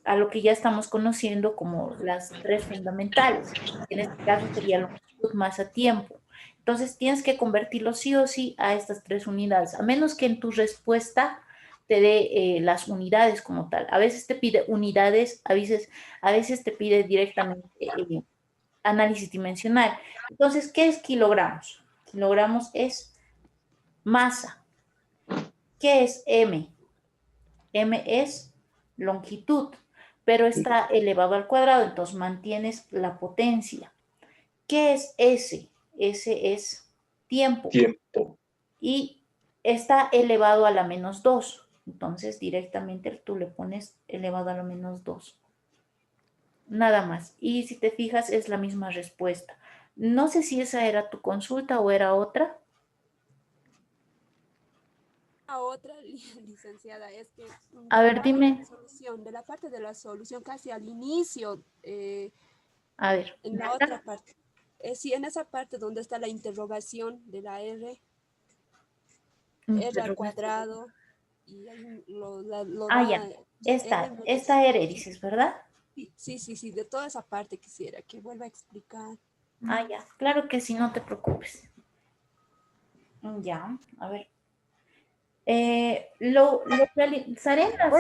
a lo que ya estamos conociendo como las tres fundamentales. En este caso sería longitud, masa, tiempo. Entonces tienes que convertirlo sí o sí a estas tres unidades, a menos que en tu respuesta te dé las unidades como tal. A veces te pide unidades, a veces te pide directamente análisis dimensional. Entonces, ¿qué es kilogramos? Kilogramos es masa. ¿Qué es M? M es longitud, pero está elevado al cuadrado, entonces mantienes la potencia. ¿Qué es S? S es tiempo. Tiempo. Y está elevado a la menos 2. Entonces, directamente tú le pones elevado a la menos 2. Nada más. Y si te fijas, es la misma respuesta. No sé si esa era tu consulta o era otra. A otra licenciada es que A ver, dime. de la parte de la solución casi al inicio, A ver. en la otra parte. Sí, en esa parte donde está la interrogación de la R al cuadrado, y ahí lo Ah, da ya. R menos. Esta R dices, ¿verdad? Sí, de toda esa parte quisiera que vuelva a explicar. Ah, ya. Claro que sí, no te preocupes. Ya, a ver. Lo realizaré en la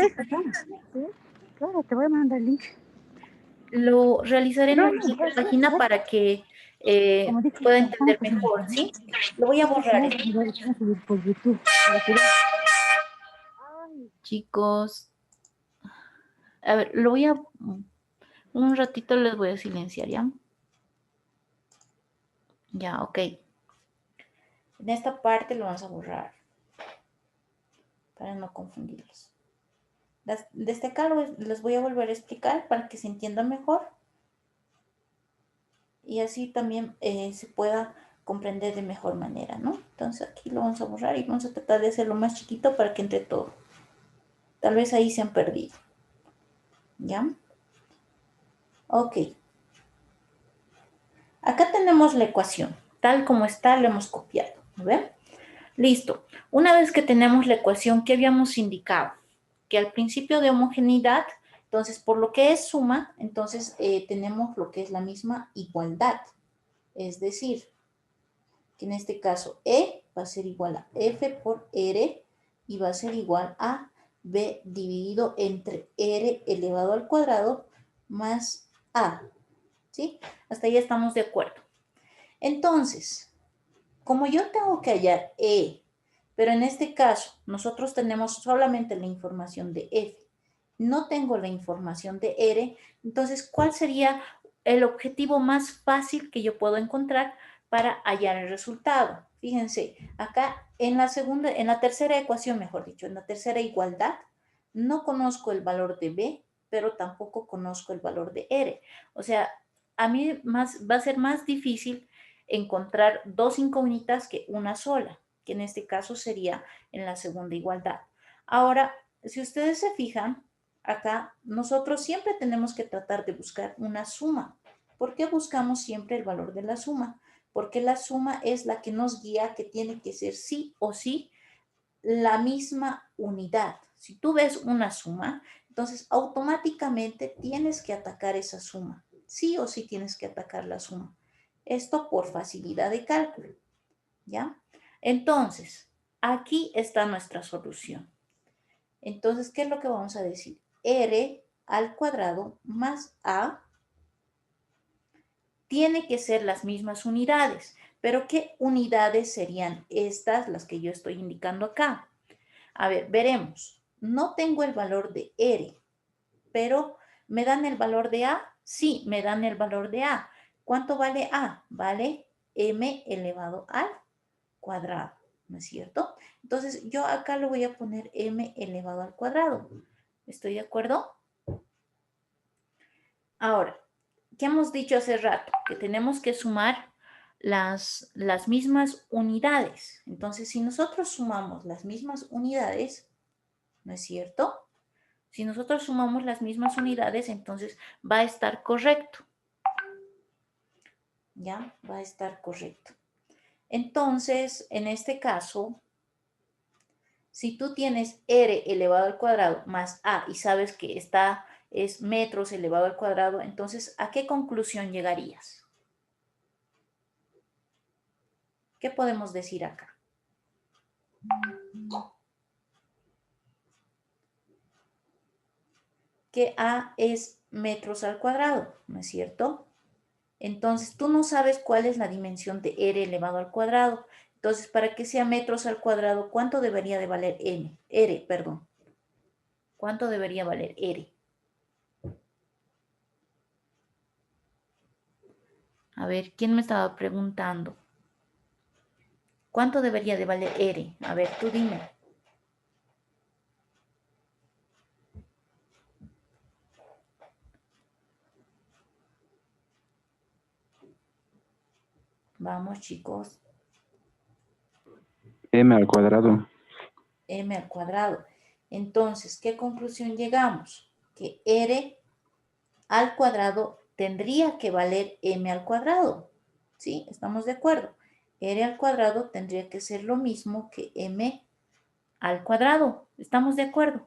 Claro, te voy a mandar el link. Lo realizaré en la siguiente página para que pueda entender mejor, ¿sí? Lo voy a borrar. Por YouTube. Chicos, a ver, lo voy a... Un ratito les voy a silenciar, ¿ya? Ya, ok. En esta parte lo vamos a borrar para no confundirlos. Desde acá les voy a volver a explicar para que se entienda mejor y así también se pueda comprender de mejor manera, ¿no? Entonces aquí lo vamos a borrar y vamos a tratar de hacerlo más chiquito para que entre todo. Tal vez ahí se han perdido. ¿Ya? Ok. Acá tenemos la ecuación. Tal como está, la hemos copiado. ¿No ven? Listo. Una vez que tenemos la ecuación, ¿qué habíamos indicado? Que al principio de homogeneidad, entonces por lo que es suma, entonces tenemos lo que es la misma igualdad. Es decir, que en este caso E va a ser igual a F por R y va a ser igual a B dividido entre R elevado al cuadrado más A. ¿Sí? Hasta ahí estamos de acuerdo. Entonces, como yo tengo que hallar E, pero en este caso nosotros tenemos solamente la información de F, no tengo la información de R, entonces, ¿cuál sería el objetivo más fácil que yo puedo encontrar para hallar el resultado? Fíjense, acá en la tercera ecuación, mejor dicho, en la tercera igualdad, no conozco el valor de B, pero tampoco conozco el valor de R. O sea, a mí va a ser más difícil encontrar dos incógnitas que una sola, que en este caso sería en la segunda igualdad. Ahora, si ustedes se fijan, acá nosotros siempre tenemos que tratar de buscar una suma. ¿Por qué buscamos siempre el valor de la suma? Porque la suma es la que nos guía que tiene que ser sí o sí la misma unidad. Si tú ves una suma, entonces automáticamente tienes que atacar esa suma. Sí o sí tienes que atacar la suma. Esto por facilidad de cálculo. ¿Ya? Entonces, aquí está nuestra solución. Entonces, ¿qué es lo que vamos a decir? R al cuadrado más A tiene que ser las mismas unidades. Pero ¿qué unidades serían estas, las que yo estoy indicando acá? A ver, veremos. No tengo el valor de R, pero ¿me dan el valor de A? Sí, me dan el valor de A. ¿Cuánto vale A? Vale M elevado al cuadrado, ¿no es cierto? Entonces, yo acá le voy a poner M elevado al cuadrado. ¿Estoy de acuerdo? Ahora, ¿qué hemos dicho hace rato? Que tenemos que sumar las mismas unidades. Entonces, si nosotros sumamos las mismas unidades, ¿no es cierto? Si nosotros sumamos las mismas unidades, entonces va a estar correcto. ¿Ya? Va a estar correcto. Entonces, en este caso, si tú tienes R elevado al cuadrado más A y sabes que es metros elevado al cuadrado, entonces, ¿a qué conclusión llegarías? ¿Qué podemos decir acá? que A es metros al cuadrado, ¿no es cierto? Entonces, tú no sabes cuál es la dimensión de R elevado al cuadrado. Entonces, para que sea metros al cuadrado, ¿cuánto debería de valer R, perdón. ¿Cuánto debería valer R? A ver, ¿quién me estaba preguntando? ¿Cuánto debería de valer R? A ver, tú dime. Vamos, chicos. M al cuadrado. M al cuadrado. Entonces, ¿qué conclusión llegamos? Que R al cuadrado tendría que valer M al cuadrado. ¿Sí? ¿Estamos de acuerdo? R al cuadrado tendría que ser lo mismo que M al cuadrado. ¿Estamos de acuerdo?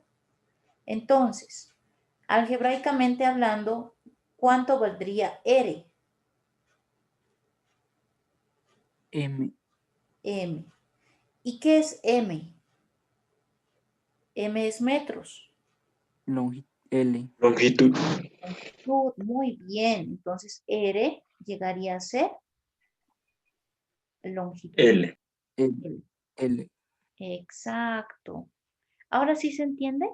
Entonces, algebraicamente hablando, ¿cuánto valdría R? M. M. ¿Y qué es M? M es metros. L. Longitud. Muy bien. Entonces, R llegaría a ser longitud. L. L. L. Exacto. ¿Ahora sí se entiende?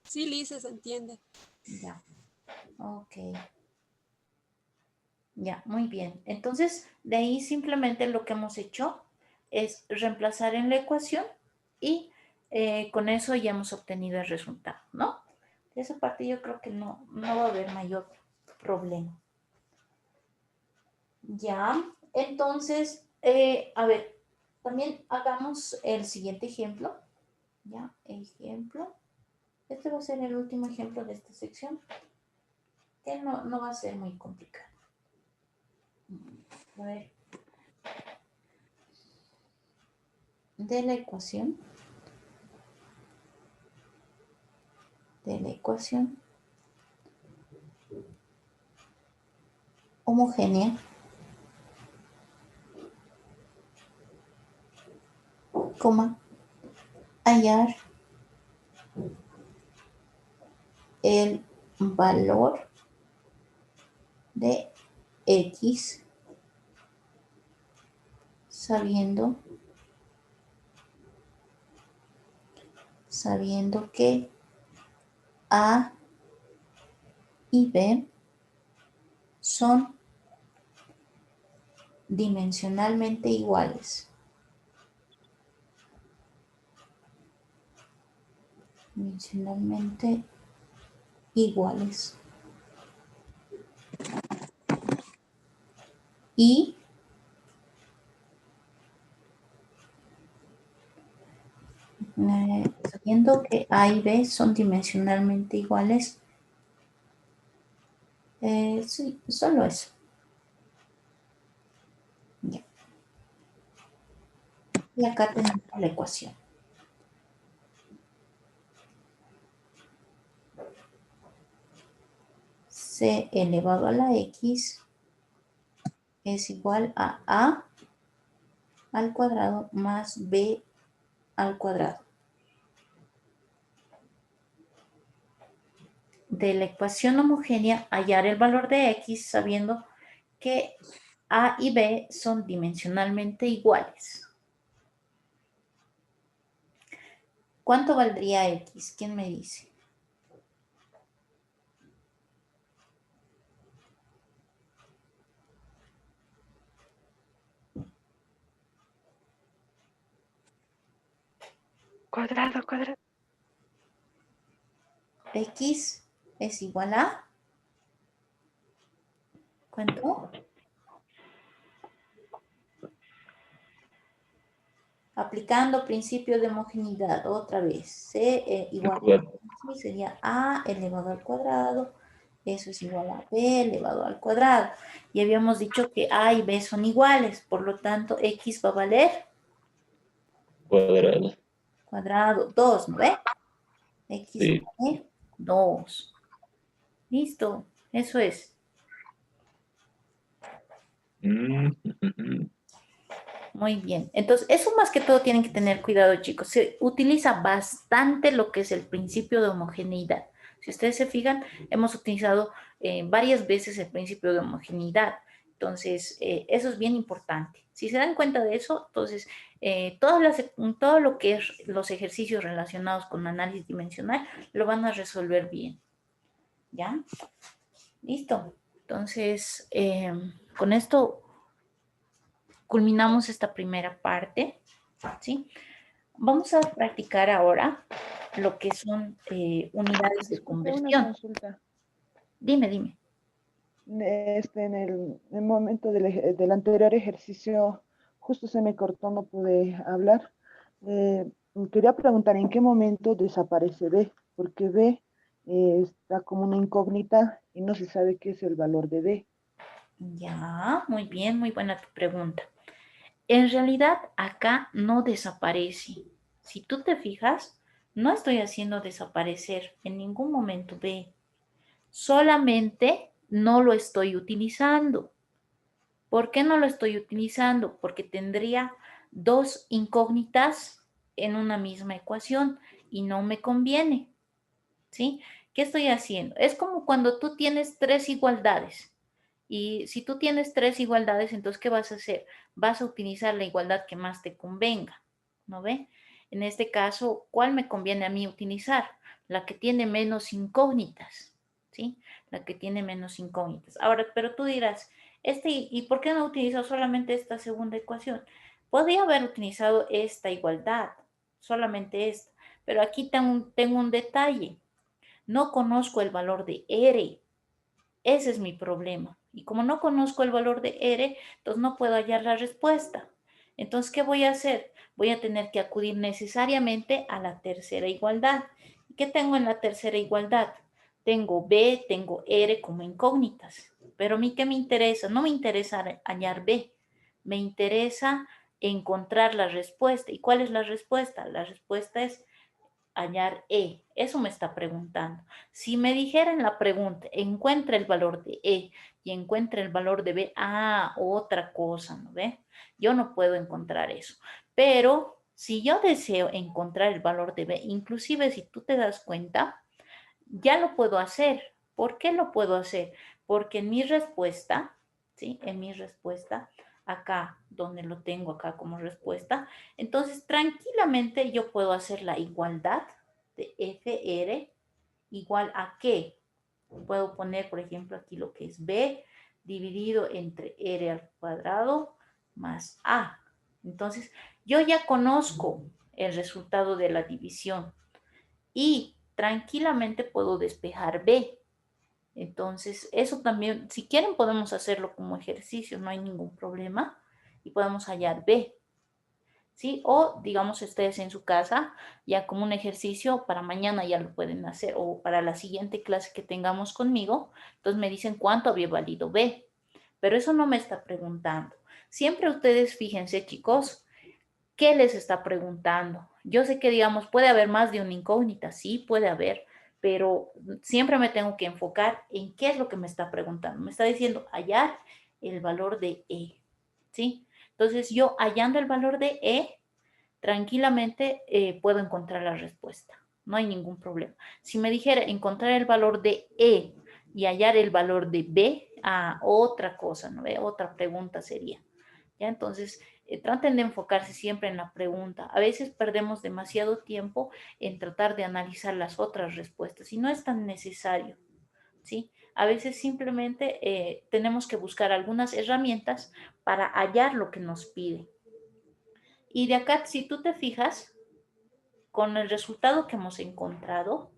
Sí, Lisa, se entiende. Ya. Ok. Ya, muy bien. Entonces, de ahí simplemente lo que hemos hecho es reemplazar en la ecuación y con eso ya hemos obtenido el resultado, ¿no? De esa parte yo creo que no va a haber mayor problema. Ya, entonces, a ver, también hagamos el siguiente ejemplo. Ya, ejemplo. Este va a ser el último ejemplo de esta sección, que no va a ser muy complicado. A ver. De la ecuación homogénea, coma, hallar el valor de X sabiendo que A y B son dimensionalmente iguales. Dimensionalmente iguales. Y sabiendo que A y B son dimensionalmente iguales, sí, solo eso. Ya. Y acá tenemos la ecuación. C elevado a la X es igual a A al cuadrado más B al cuadrado. De la ecuación homogénea, hallar el valor de X sabiendo que A y B son dimensionalmente iguales. ¿Cuánto valdría X? ¿Quién me dice? Cuadrado, cuadrado. X es igual a... ¿Cuánto? Aplicando principio de homogeneidad, otra vez. C igual a X sería A elevado al cuadrado. Eso es igual a B elevado al cuadrado. Y habíamos dicho que A y B son iguales. Por lo tanto, X va a valer Cuadrado. cuadrado 2, ¿no ve? X Sí. vale 2. Listo. Eso es. Mm, ujú. Muy bien. Entonces, eso más que todo tienen que tener cuidado, chicos. Se utiliza bastante lo que es el principio de homogeneidad. Si ustedes se fijan, hemos utilizado varias veces el principio de homogeneidad. Entonces, eso es bien importante. Si se dan cuenta de eso, entonces, todo lo que es los ejercicios relacionados con análisis dimensional lo van a resolver bien. ¿Ya? Listo. Entonces, con esto culminamos esta primera parte, ¿sí? Vamos a practicar ahora lo que son unidades de Disculpe una conversión. consulta. Dime. En el momento del anterior ejercicio, justo se me cortó, no pude hablar. Eh, Quería preguntar en qué momento desaparece B, porque B está como una incógnita y no se sabe qué es el valor de B. Ya, muy bien, muy buena tu pregunta. En realidad, acá no desaparece. Si tú te fijas, no estoy haciendo desaparecer en ningún momento B. Solamente no lo estoy utilizando. ¿Por qué no lo estoy utilizando? Porque tendría dos incógnitas en una misma ecuación y no me conviene, ¿sí? ¿Qué estoy haciendo? Es como cuando tú tienes tres igualdades. Y si tú tienes tres igualdades, entonces, ¿qué vas a hacer? Vas a utilizar la igualdad que más te convenga, ¿no ve? En este caso, ¿cuál me conviene a mí utilizar? La que tiene menos incógnitas, ¿sí? La que tiene menos incógnitas. Ahora, pero tú dirás, ¿y por qué no utilizo solamente esta segunda ecuación? Podría haber utilizado esta igualdad, solamente esta, pero aquí tengo un detalle. No conozco el valor de R. Ese es mi problema. Y como no conozco el valor de R, entonces no puedo hallar la respuesta. Entonces, ¿qué voy a hacer? Voy a tener que acudir necesariamente a la tercera igualdad. ¿Qué tengo en la tercera igualdad? Tengo B, tengo R como incógnitas. Pero a mí, ¿qué me interesa? No me interesa hallar B. Me interesa encontrar la respuesta. ¿Y cuál es la respuesta? La respuesta es hallar E. Eso me está preguntando. Si me dijera en la pregunta, encuentra el valor de E y encuentra el valor de B, otra cosa, ¿no ve? Yo no puedo encontrar eso. Pero si yo deseo encontrar el valor de B, inclusive si tú te das cuenta, ya lo puedo hacer. ¿Por qué lo puedo hacer? Porque en mi respuesta, ¿sí? En mi respuesta, acá, donde lo tengo acá como respuesta, entonces tranquilamente yo puedo hacer la igualdad de FR igual a qué. Puedo poner, por ejemplo, aquí lo que es B dividido entre R al cuadrado más A. Entonces, yo ya conozco el resultado de la división y tranquilamente puedo despejar B. Entonces, eso también, si quieren podemos hacerlo como ejercicio, no hay ningún problema y podemos hallar B. ¿Sí? O digamos ustedes en su casa, ya como un ejercicio para mañana ya lo pueden hacer o para la siguiente clase que tengamos conmigo, entonces me dicen cuánto había valido B. Pero eso no me está preguntando. Siempre ustedes fíjense, chicos, ¿qué les está preguntando? Yo sé que, digamos, puede haber más de una incógnita, sí, puede haber, pero siempre me tengo que enfocar en qué es lo que me está preguntando. Me está diciendo hallar el valor de E, ¿sí? Entonces, yo hallando el valor de E, tranquilamente puedo encontrar la respuesta. No hay ningún problema. Si me dijera encontrar el valor de E y hallar el valor de B, otra cosa, ¿no ve? Otra pregunta sería. ¿Ya? Entonces, traten de enfocarse siempre en la pregunta. A veces perdemos demasiado tiempo en tratar de analizar las otras respuestas y no es tan necesario, ¿sí? A veces simplemente tenemos que buscar algunas herramientas para hallar lo que nos pide. Y de acá, si tú te fijas, con el resultado que hemos encontrado,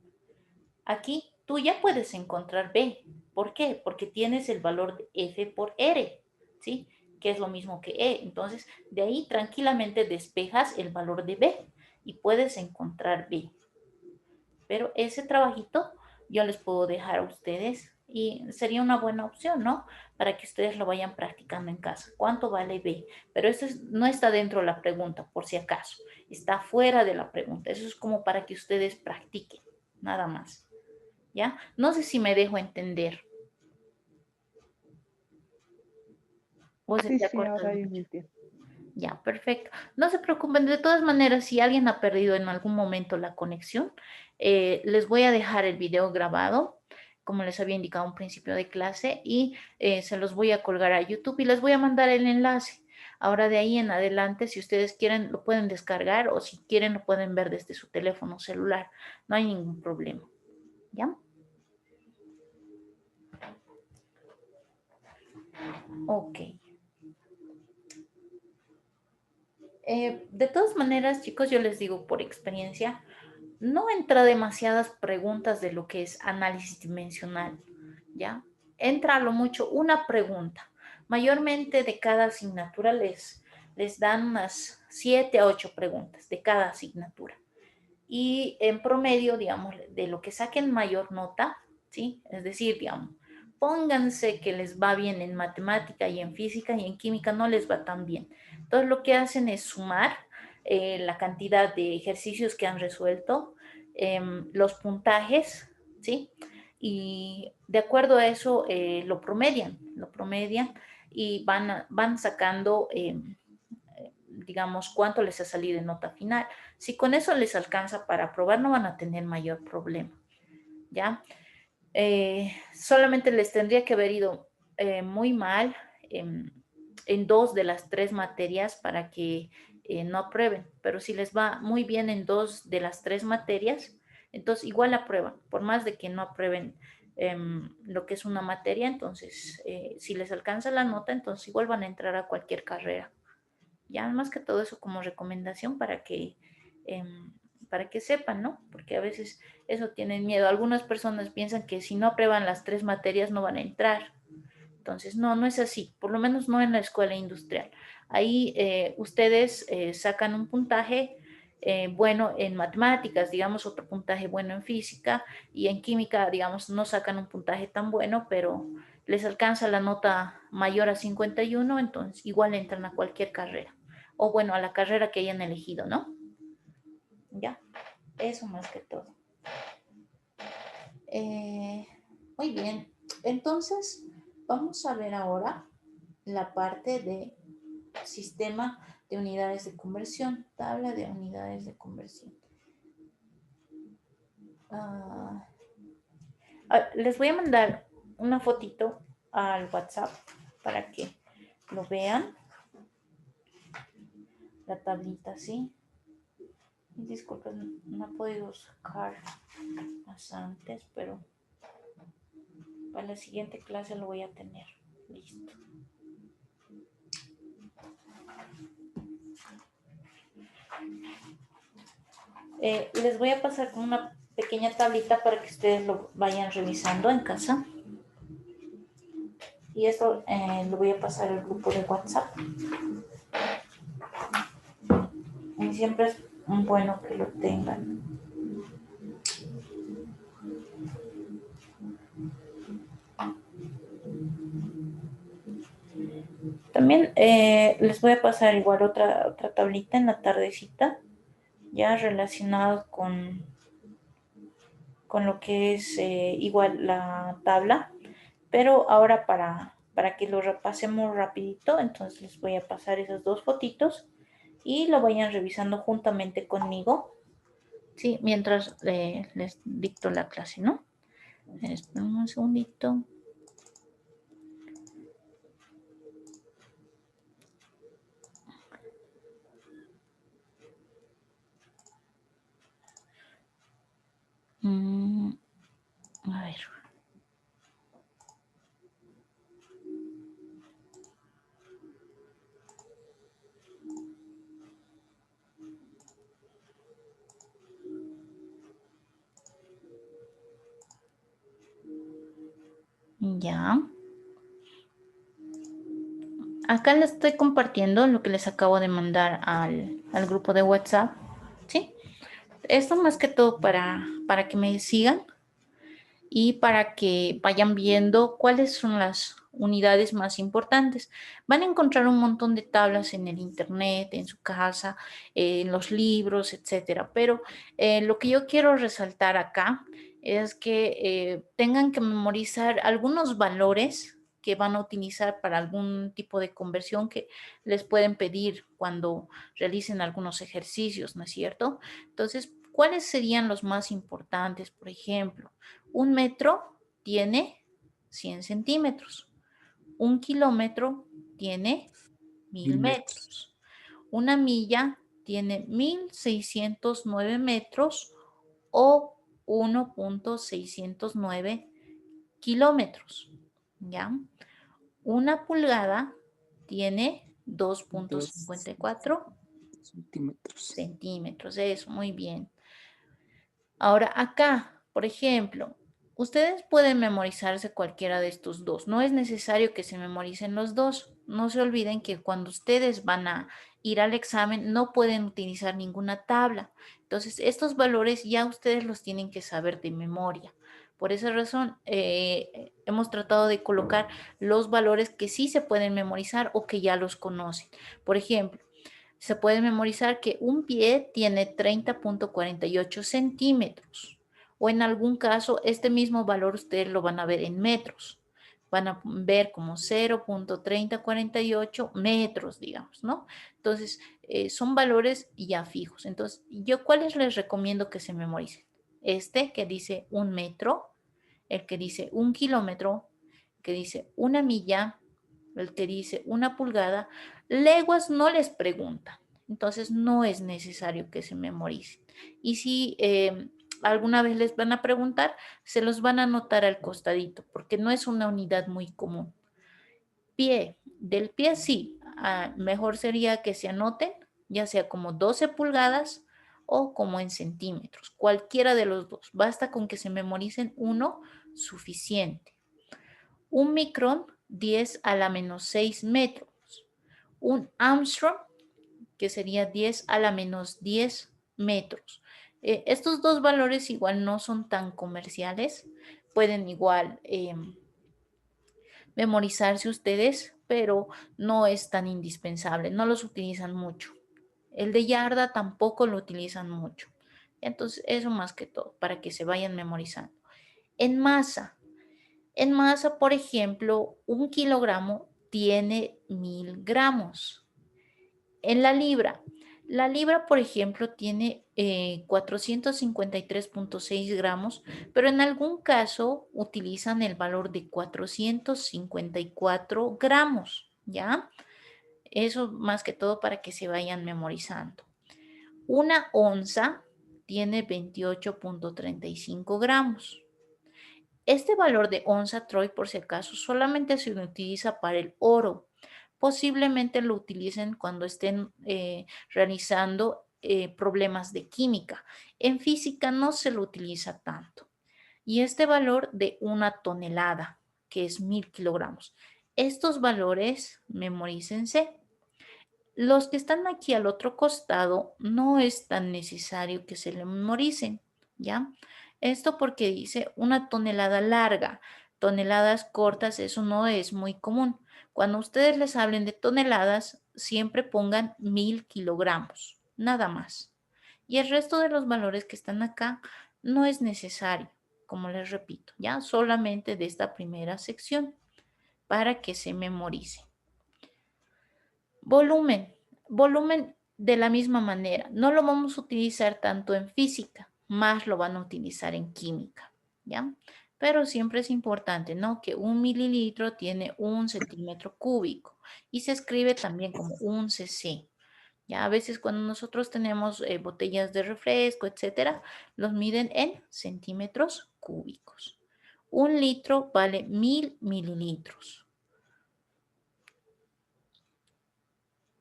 aquí tú ya puedes encontrar B. ¿Por qué? Porque tienes el valor de F por R, ¿sí? Que es lo mismo que E. Entonces, de ahí tranquilamente despejas el valor de B y puedes encontrar B. Pero ese trabajito yo les puedo dejar a ustedes y sería una buena opción, ¿no? Para que ustedes lo vayan practicando en casa. ¿Cuánto vale B? Pero eso no está dentro de la pregunta, por si acaso. Está fuera de la pregunta. Eso es como para que ustedes practiquen, nada más. ¿Ya? No sé si me dejo entender. ¿O se Sí, te ha sí, cortado ahora yo me mucho? entiendo. Ya, perfecto. No se preocupen, de todas maneras, si alguien ha perdido en algún momento la conexión, les voy a dejar el video grabado, como les había indicado a un principio de clase, y se los voy a colgar a YouTube y les voy a mandar el enlace. Ahora de ahí en adelante, si ustedes quieren, lo pueden descargar o si quieren, lo pueden ver desde su teléfono celular. No hay ningún problema. ¿Ya? Ok. De todas maneras, chicos, yo les digo por experiencia, no entra demasiadas preguntas de lo que es análisis dimensional, ¿ya? Entra a lo mucho una pregunta. Mayormente de cada asignatura les dan unas 7 a 8 preguntas de cada asignatura. Y en promedio, digamos, de lo que saquen mayor nota, ¿sí? Es decir, digamos, pónganse que les va bien en matemática y en física y en química no les va tan bien. Entonces lo que hacen es sumar la cantidad de ejercicios que han resuelto, los puntajes, ¿sí? Y de acuerdo a eso lo promedian y van sacando, digamos, cuánto les ha salido en nota final. Si con eso les alcanza para aprobar, no van a tener mayor problema, ¿ya? Solamente les tendría que haber ido muy mal en 2 de las 3 materias para que no aprueben, pero si les va muy bien en 2 de las 3 materias, entonces igual aprueban, por más de que no aprueben lo que es una materia, entonces si les alcanza la nota, entonces igual van a entrar a cualquier carrera. Ya más que todo eso como recomendación para que sepan, ¿no? Porque a veces eso tienen miedo. Algunas personas piensan que si no aprueban las 3 materias no van a entrar. Entonces, no es así, por lo menos no en la escuela industrial. Ahí ustedes sacan un puntaje bueno en matemáticas, digamos, otro puntaje bueno en física y en química, digamos, no sacan un puntaje tan bueno, pero les alcanza la nota mayor a 51, entonces igual entran a cualquier carrera. O bueno, a la carrera que hayan elegido, ¿no? Ya, eso más que todo. Muy bien, entonces vamos a ver ahora la parte de sistema de unidades de conversión, tabla de unidades de conversión. Les voy a mandar una fotito al WhatsApp para que lo vean. La tablita, ¿sí? Disculpen, no he podido sacar más antes, pero para la siguiente clase lo voy a tener listo. Les voy a pasar con una pequeña tablita para que ustedes lo vayan revisando en casa. Y esto lo voy a pasar al grupo de WhatsApp. Y siempre es bueno que lo tengan. También les voy a pasar igual otra tablita en la tardecita, ya relacionado con lo que es igual la tabla, pero ahora para que lo repasemos rapidito, entonces les voy a pasar esas 2 fotitos y lo vayan revisando juntamente conmigo, ¿sí? Mientras les dicto la clase, ¿no? Esperen un segundito. A ver. Ya. Acá les estoy compartiendo lo que les acabo de mandar al grupo de WhatsApp, ¿sí? Esto más que todo para que me sigan y para que vayan viendo cuáles son las unidades más importantes. Van a encontrar un montón de tablas en el internet, en su casa, en los libros, etcétera. Pero lo que yo quiero resaltar acá es que tengan que memorizar algunos valores que van a utilizar para algún tipo de conversión que les pueden pedir cuando realicen algunos ejercicios, ¿no es cierto? Entonces, ¿cuáles serían los más importantes? Por ejemplo, 1 metro tiene 100 centímetros. 1 kilómetro tiene 1000 1000 metros. metros. Una milla tiene 1609 metros o 1.609 kilómetros. ¿Ya? Una pulgada tiene 2.54 centímetros. centímetros. Eso, muy bien. Ahora acá, por ejemplo, ustedes pueden memorizarse cualquiera de estos dos. No es necesario que se memoricen los dos. No se olviden que cuando ustedes van a ir al examen no pueden utilizar ninguna tabla. Entonces, estos valores ya ustedes los tienen que saber de memoria. Por esa razón, hemos tratado de colocar los valores que sí se pueden memorizar o que ya los conocen. Por ejemplo, se puede memorizar que un pie tiene 30.48 centímetros. O en algún caso, este mismo valor ustedes lo van a ver en metros. Van a ver como 0.3048 metros, digamos, ¿no? Entonces, son valores ya fijos. Entonces, ¿yo cuáles les recomiendo que se memoricen? Este que dice 1 metro, el que dice 1 kilómetro, el que dice 1 milla, el que dice 1 pulgada. Leguas no les preguntan, entonces no es necesario que se memoricen. Y si alguna vez les van a preguntar, se los van a anotar al costadito, porque no es una unidad muy común. Pie, del pie sí, mejor sería que se anoten, ya sea como 12 pulgadas o como en centímetros, cualquiera de los dos. Basta con que se memoricen uno, suficiente. Un micrón, 10 a la menos 6 metros. Un Armstrong, que sería 10 a la menos 10 metros. Estos dos valores igual no son tan comerciales. Pueden igual memorizarse ustedes, pero no es tan indispensable. No los utilizan mucho. El de yarda tampoco lo utilizan mucho. Entonces, eso más que todo, para que se vayan memorizando. En masa, por ejemplo, 1 kilogramo tiene 1000 gramos. En la libra, por ejemplo, tiene 453.6 gramos, pero en algún caso utilizan el valor de 454 gramos, ¿ya? Eso más que todo para que se vayan memorizando. Una onza tiene 28.35 gramos. Este valor de onza Troy, por si acaso, solamente se utiliza para el oro. Posiblemente lo utilicen cuando estén realizando problemas de química. En física no se lo utiliza tanto. Y este valor de 1 tonelada, que es 1000 kilogramos. Estos valores, memorícense. Los que están aquí al otro costado, no es tan necesario que se le memoricen, ¿ya? Esto porque dice 1 tonelada larga, toneladas cortas, eso no es muy común. Cuando ustedes les hablen de toneladas, siempre pongan 1000 kilogramos, nada más. Y el resto de los valores que están acá no es necesario, como les repito, ¿ya? Solamente de esta primera sección para que se memoricen. Volumen de la misma manera. No lo vamos a utilizar tanto en física, más lo van a utilizar en química, ¿ya? Pero siempre es importante, ¿no? Que 1 mililitro tiene 1 centímetro cúbico y se escribe también como 1 cc. Ya a veces cuando nosotros tenemos botellas de refresco, etcétera, los miden en centímetros cúbicos. 1 litro vale 1000 mililitros.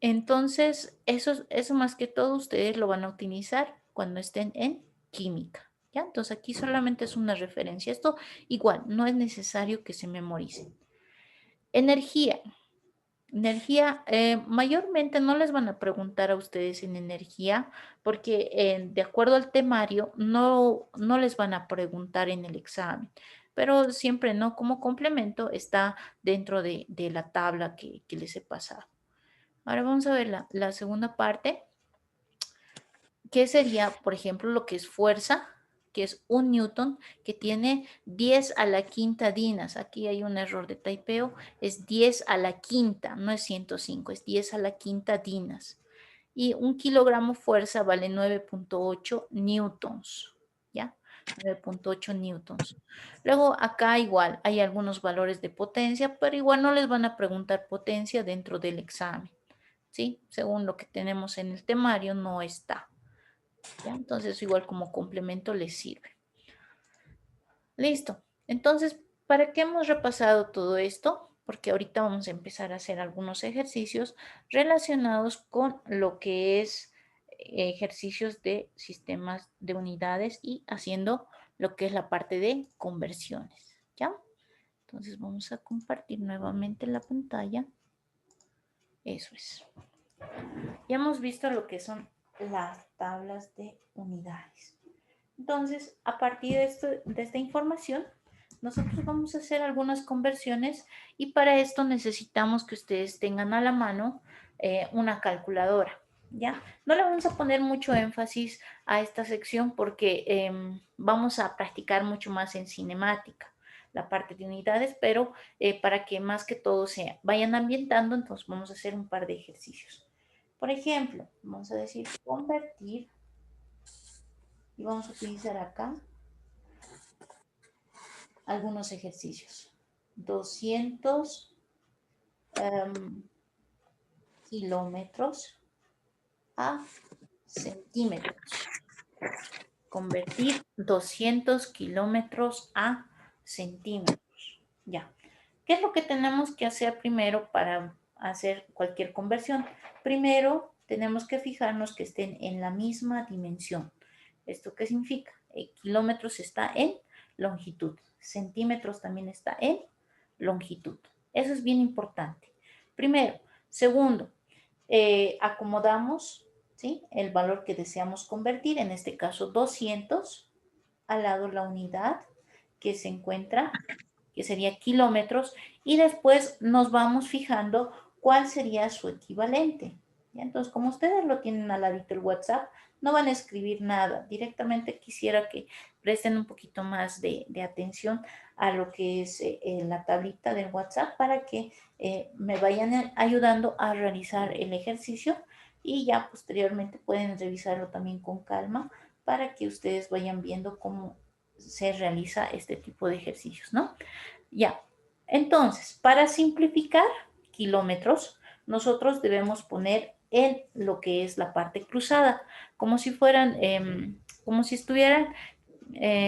Entonces, eso más que todo ustedes lo van a utilizar cuando estén en química, ¿ya? Entonces, aquí solamente es una referencia. Esto igual, no es necesario que se memoricen. Energía. Mayormente no les van a preguntar a ustedes en energía porque de acuerdo al temario no les van a preguntar en el examen. Pero siempre, ¿no? Como complemento está dentro de la tabla que les he pasado. Ahora vamos a ver la segunda parte, que sería, por ejemplo, lo que es fuerza, que es 1 newton, que tiene 10 a la quinta dinas. Aquí hay un error de taipeo, es 10 a la quinta, no es 105, es 10 a la quinta dinas. Y 1 kilogramo fuerza vale 9.8 newtons, ¿ya? 9.8 newtons. Luego acá igual hay algunos valores de potencia, pero igual no les van a preguntar potencia dentro del examen, ¿sí? Según lo que tenemos en el temario no está, ¿ya? Entonces igual como complemento les sirve. Listo. Entonces, ¿para qué hemos repasado todo esto? Porque ahorita vamos a empezar a hacer algunos ejercicios relacionados con lo que es ejercicios de sistemas de unidades y haciendo lo que es la parte de conversiones, ¿ya? Entonces vamos a compartir nuevamente la pantalla. Eso es. Ya hemos visto lo que son las tablas de unidades. Entonces, a partir de esta información, nosotros vamos a hacer algunas conversiones y para esto necesitamos que ustedes tengan a la mano una calculadora, ¿ya? No le vamos a poner mucho énfasis a esta sección porque vamos a practicar mucho más en cinemática, la parte de unidades, pero para que más que todo se vayan ambientando, entonces vamos a hacer un par de ejercicios. Por ejemplo, vamos a decir convertir y vamos a utilizar acá algunos ejercicios. 200 kilómetros a centímetros. Convertir 200 kilómetros a centímetros. Ya. ¿Qué es lo que tenemos que hacer primero para hacer cualquier conversión? Primero, tenemos que fijarnos que estén en la misma dimensión. ¿Esto qué significa? Kilómetros está en longitud. Centímetros también está en longitud. Eso es bien importante. Primero. Segundo, acomodamos, ¿sí?, el valor que deseamos convertir, en este caso 200, al lado la unidad que se encuentra, que sería kilómetros, y después nos vamos fijando cuál sería su equivalente. ¿Ya? Entonces, como ustedes lo tienen al ladito el WhatsApp, no van a escribir nada. Directamente quisiera que presten un poquito más de atención a lo que es la tablita del WhatsApp para que me vayan ayudando a realizar el ejercicio y ya posteriormente pueden revisarlo también con calma para que ustedes vayan viendo cómo se realiza este tipo de ejercicios, ¿no? Ya, entonces, para simplificar kilómetros, nosotros debemos poner en lo que es la parte cruzada, como si fueran, como si estuvieran,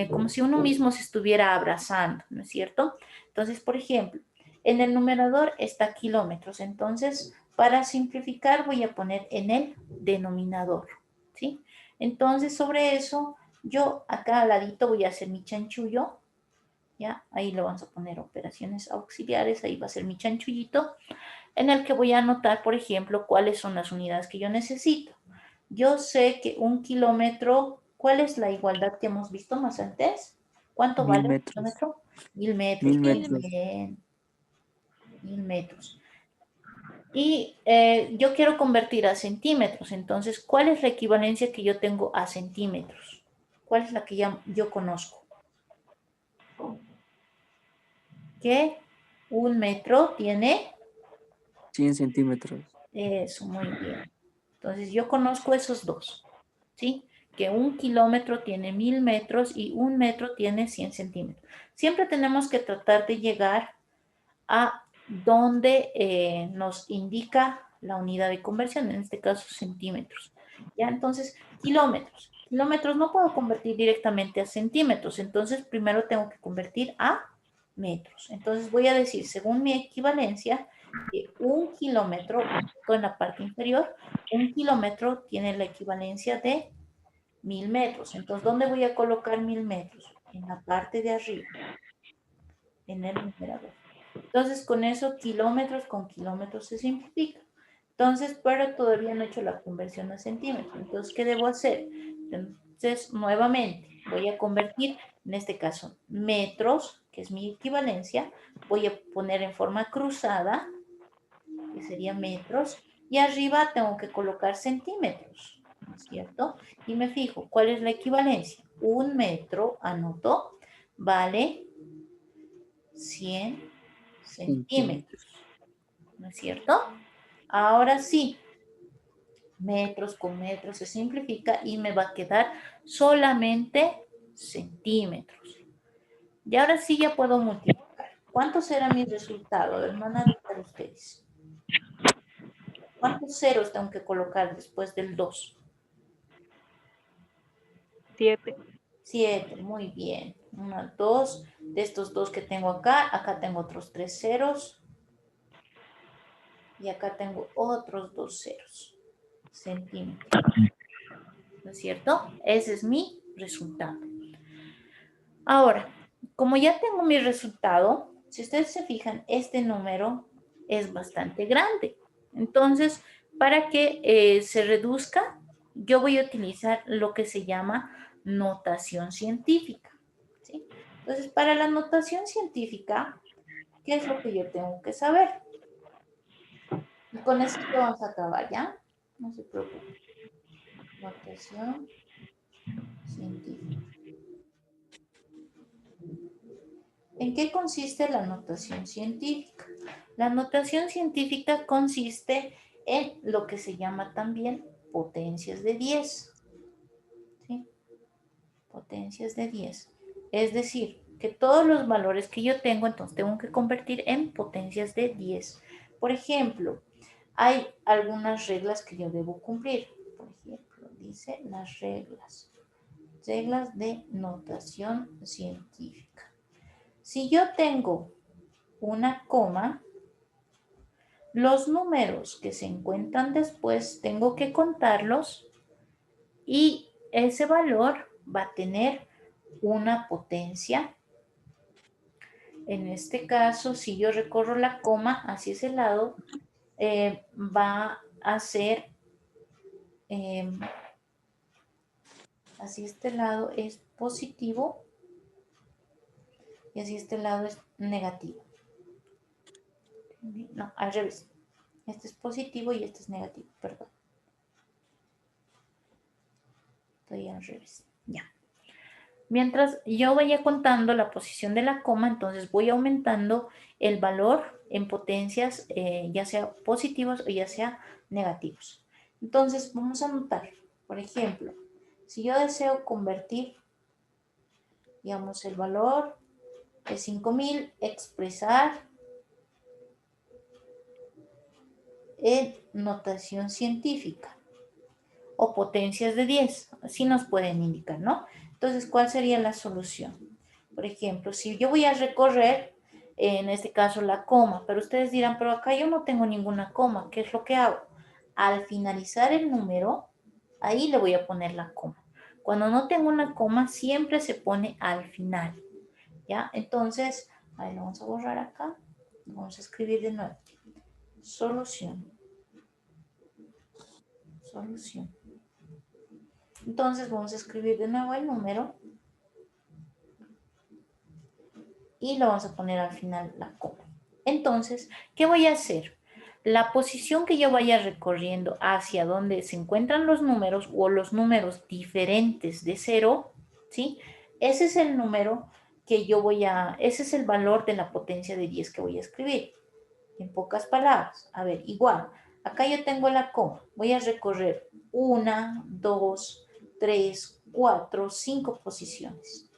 como si uno mismo se estuviera abrazando, ¿no es cierto? Entonces, por ejemplo, en el numerador está kilómetros, entonces, para simplificar voy a poner en el denominador, ¿sí? Entonces, sobre eso, yo acá al ladito voy a hacer mi chanchullo, ¿ya? Ahí le vamos a poner operaciones auxiliares, ahí va a ser mi chanchullito, en el que voy a anotar, por ejemplo, cuáles son las unidades que yo necesito. Yo sé que 1 kilómetro, ¿cuál es la igualdad que hemos visto más antes? ¿Cuánto 1000 vale un metros. kilómetro? 1000 metros. 1000 Muy metros. bien. 1000 metros. Y yo quiero convertir a centímetros. Entonces, ¿cuál es la equivalencia que yo tengo a centímetros? ¿Cuál es la que yo conozco? Que 1 metro tiene 100 centímetros. eso, muy bien. Entonces yo conozco esos dos, ¿sí? Que 1 kilómetro tiene 1000 metros y 1 metro tiene 100 centímetros. Siempre tenemos que tratar de llegar a donde nos indica la unidad de conversión, en este caso centímetros. Ya, entonces, kilómetros. Kilómetros no puedo convertir directamente a centímetros, entonces primero tengo que convertir a metros. Entonces voy a decir, según mi equivalencia, que 1 kilómetro, en la parte inferior, 1 kilómetro tiene la equivalencia de 1000 metros. Entonces, ¿dónde voy a colocar 1000 metros? En la parte de arriba, en el numerador. Entonces, con eso, kilómetros con kilómetros se simplifica. Entonces, pero todavía no he hecho la conversión a centímetros. Entonces, ¿qué debo hacer? Entonces, nuevamente, voy a convertir, en este caso, metros, que es mi equivalencia. Voy a poner en forma cruzada, que sería metros. Y arriba tengo que colocar centímetros, ¿no es cierto? Y me fijo, ¿cuál es la equivalencia? un metro, anoto, vale 100 centímetros. ¿No es cierto? Ahora sí, metros con metros se simplifica y me va a quedar solamente centímetros. Y ahora sí ya puedo multiplicar. ¿Cuánto será mi resultado? A ver, van a anotar ustedes. ¿Cuántos ceros tengo que colocar después del 2? 7. 7, muy bien. 1, 2. De estos 2 que tengo acá, acá tengo otros 3 ceros. Y acá tengo otros 2 ceros. Centímetros. ¿No es cierto? Ese es mi resultado. Ahora, como ya tengo mi resultado, si ustedes se fijan, este número es bastante grande. Entonces, para que se reduzca, yo voy a utilizar lo que se llama notación científica, ¿sí? Entonces, para la notación científica, ¿qué es lo que yo tengo que saber? Y con eso vamos a acabar, ¿ya? No se preocupen. Notación científica. ¿En qué consiste la notación científica? La notación científica consiste en lo que se llama también potencias de 10. ¿Sí? Potencias de 10. Es decir, que todos los valores que yo tengo, entonces tengo que convertir en potencias de 10. Por ejemplo, hay algunas reglas que yo debo cumplir. Por ejemplo, dice las reglas. Reglas de notación científica. Si yo tengo una coma, los números que se encuentran después tengo que contarlos y ese valor va a tener una potencia. En este caso, si yo recorro la coma hacia ese lado, va a ser, así este lado es positivo y así este lado es negativo. No, al revés. Este es positivo y este es negativo, perdón. Estoy al revés, ya. Mientras yo vaya contando la posición de la coma, entonces voy aumentando el valor en potencias, ya sea positivos o ya sea negativos. Entonces vamos a anotar, por ejemplo, si yo deseo convertir, digamos, el valor de 5000, expresar en notación científica o potencias de 10, así nos pueden indicar, ¿no? Entonces, ¿cuál sería la solución? Por ejemplo, si yo voy a recorrer, en este caso la coma, pero ustedes dirán, pero acá yo no tengo ninguna coma, ¿qué es lo que hago? Al finalizar el número, ahí le voy a poner la coma. Cuando no tengo una coma, siempre se pone al final, ¿ya? Entonces, ahí lo vamos a borrar acá, vamos a escribir de nuevo. Solución. Solución. Entonces vamos a escribir de nuevo el número y lo vamos a poner al final la coma. Entonces, ¿qué voy a hacer? La posición que yo vaya recorriendo hacia donde se encuentran los números o los números diferentes de 0, ¿sí? Ese es el número que yo ese es el valor de la potencia de 10 que voy a escribir. En pocas palabras, a ver, igual, acá yo tengo la coma, voy a recorrer 1, 2, 3, 4, 5 posiciones.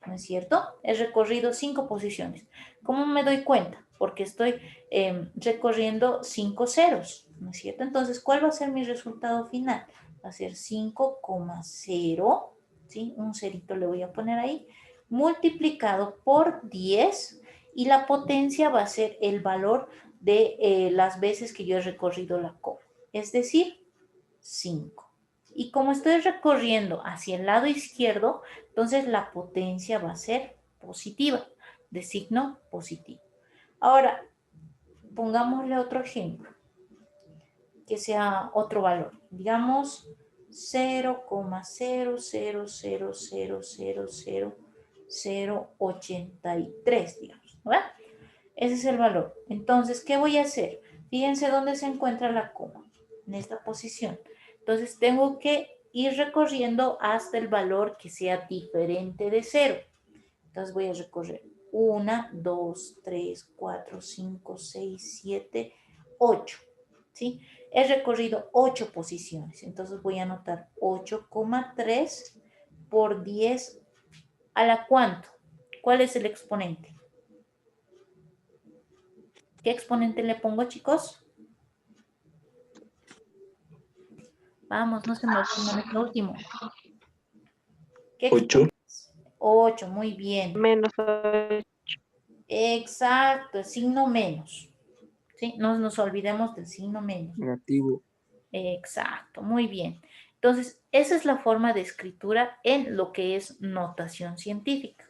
¿No es cierto? He recorrido 5 posiciones. ¿Cómo me doy cuenta? Porque estoy recorriendo 5 ceros, ¿no es cierto? Entonces, ¿cuál va a ser mi resultado final? Va a ser 5,0, ¿sí? Un cerito le voy a poner ahí, multiplicado por 10 y la potencia va a ser el valor de las veces que yo he recorrido la coma, es decir, 5. Y como estoy recorriendo hacia el lado izquierdo, entonces la potencia va a ser positiva, de signo positivo. Ahora, pongámosle otro ejemplo, que sea otro valor. Digamos 0,000000083, digamos, ¿verdad? Ese es el valor. Entonces, ¿qué voy a hacer? Fíjense dónde se encuentra la coma, en esta posición. Entonces, tengo que ir recorriendo hasta el valor que sea diferente de 0. Entonces voy a recorrer 1, 2, 3, 4, 5, 6, 7, 8. ¿Sí? He recorrido 8 posiciones. Entonces voy a anotar 8,3 por 10 a la cuánto. ¿Cuál es el exponente? ¿Qué exponente le pongo, chicos? Vamos, no se me olvide el último. ¿Qué 8. 8, muy bien. Menos Exacto, el signo menos. ¿Sí? No nos olvidemos del signo menos. Negativo. Exacto, muy bien. Entonces, esa es la forma de escritura en lo que es notación científica.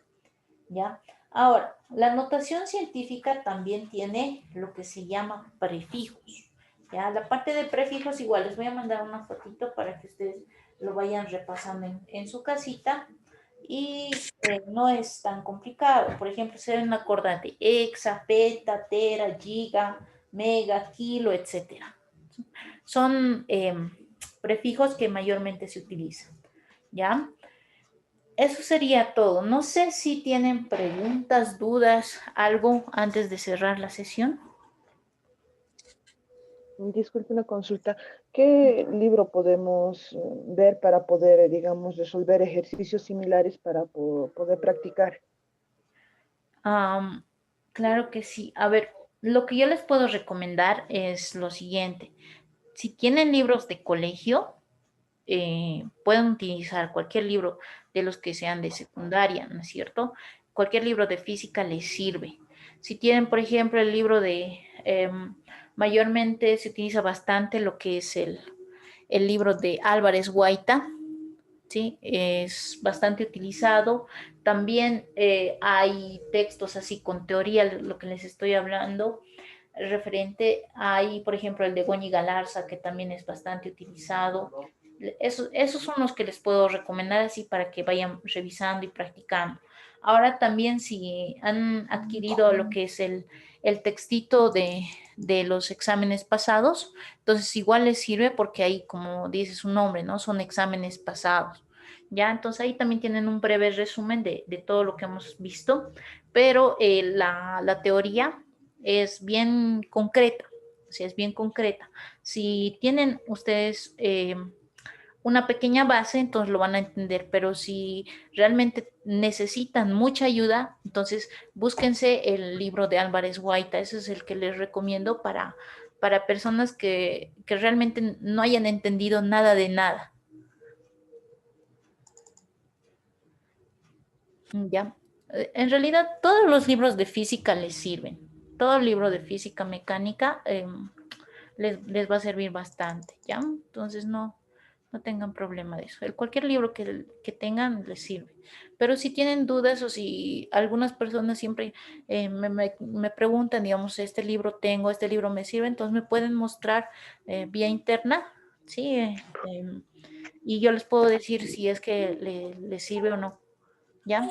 ¿Ya? Ahora, la notación científica también tiene lo que se llama prefijos. ¿Ya? La parte de prefijos igual, les voy a mandar una fotito para que ustedes lo vayan repasando en su casita. Y no es tan complicado. Por ejemplo, se deben acordar de hexa, peta, tera, giga, mega, kilo, etc. Son prefijos que mayormente se utilizan. ¿Ya? Eso sería todo. No sé si tienen preguntas, dudas, algo antes de cerrar la sesión. Disculpe una consulta. ¿Qué libro podemos ver para poder, digamos, resolver ejercicios similares para poder practicar? Claro que sí. A ver, lo que yo les puedo recomendar es lo siguiente. Si tienen libros de colegio, pueden utilizar cualquier libro de los que sean de secundaria, ¿no es cierto? Cualquier libro de física les sirve. Si tienen, por ejemplo, el libro de, mayormente se utiliza bastante lo que es el libro de Álvarez Guaita, ¿sí? Es bastante utilizado. También hay textos así con teoría, lo que les estoy hablando, referente, hay, por ejemplo, el de Goñi Galarza, que también es bastante utilizado. Esos son los que les puedo recomendar así para que vayan revisando y practicando. Ahora también si han adquirido lo que es el textito de los exámenes pasados, entonces igual les sirve porque ahí, como dice su nombre, ¿no? Son exámenes pasados. Ya, entonces ahí también tienen un breve resumen de todo lo que hemos visto, pero la teoría es bien concreta, o sea, es bien concreta. Si tienen ustedes una pequeña base, entonces lo van a entender, pero si realmente necesitan mucha ayuda, entonces búsquense el libro de Álvarez Guaita, ese es el que les recomiendo para personas que realmente no hayan entendido nada de nada. Ya. En realidad, todos los libros de física les sirven. Todo el libro de física mecánica les va a servir bastante, ¿ya? Entonces, no tengan problema de eso. Cualquier libro que tengan les sirve. Pero si tienen dudas o si algunas personas siempre me preguntan, digamos, este libro tengo, este libro me sirve, entonces me pueden mostrar vía interna, ¿sí? Y yo les puedo decir si es que les sirve o no, ¿ya?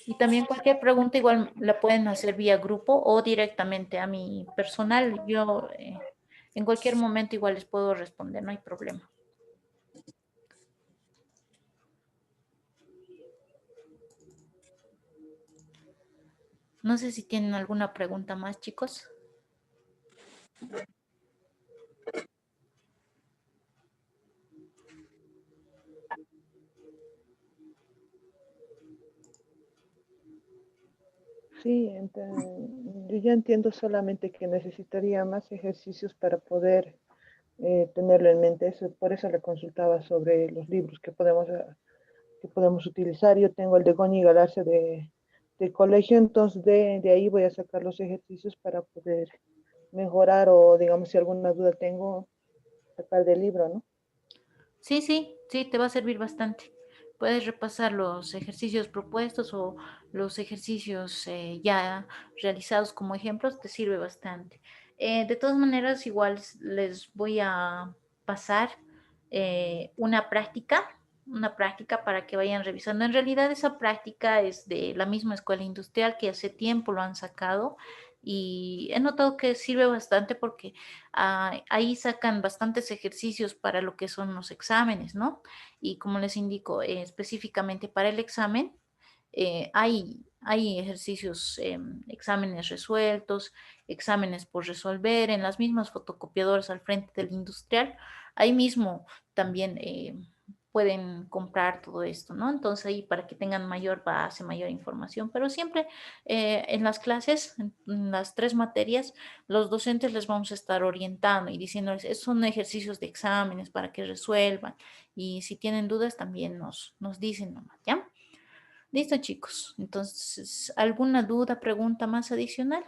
Y también cualquier pregunta igual la pueden hacer vía grupo o directamente a mi personal. Yo en cualquier momento igual les puedo responder, no hay problema. No sé si tienen alguna pregunta más, chicos. Sí, yo ya entiendo solamente que necesitaría más ejercicios para poder tenerlo en mente. Por eso le consultaba sobre los libros que podemos utilizar. Yo tengo el de Goñi Galarza de colegio, entonces de ahí voy a sacar los ejercicios para poder mejorar o, digamos, si alguna duda tengo, sacar del libro, ¿no? Sí, te va a servir bastante. Puedes repasar los ejercicios propuestos o los ejercicios ya realizados como ejemplos, te sirve bastante. De todas maneras, igual les voy a pasar una práctica para que vayan revisando. En realidad esa práctica es de la misma escuela industrial que hace tiempo lo han sacado. Y he notado que sirve bastante porque ahí sacan bastantes ejercicios para lo que son los exámenes, ¿no? Y como les indico, específicamente para el examen, hay ejercicios, exámenes resueltos, exámenes por resolver en las mismas fotocopiadoras al frente del industrial. Ahí mismo también pueden comprar todo esto, ¿no? Entonces ahí para que tengan mayor base, mayor información, pero siempre en las clases, en las 3 materias, los docentes les vamos a estar orientando y diciéndoles, "Estos son ejercicios de exámenes para que resuelvan y si tienen dudas también nos dicen nomás, ¿ya? Listo, chicos. Entonces, ¿alguna duda, pregunta más adicional?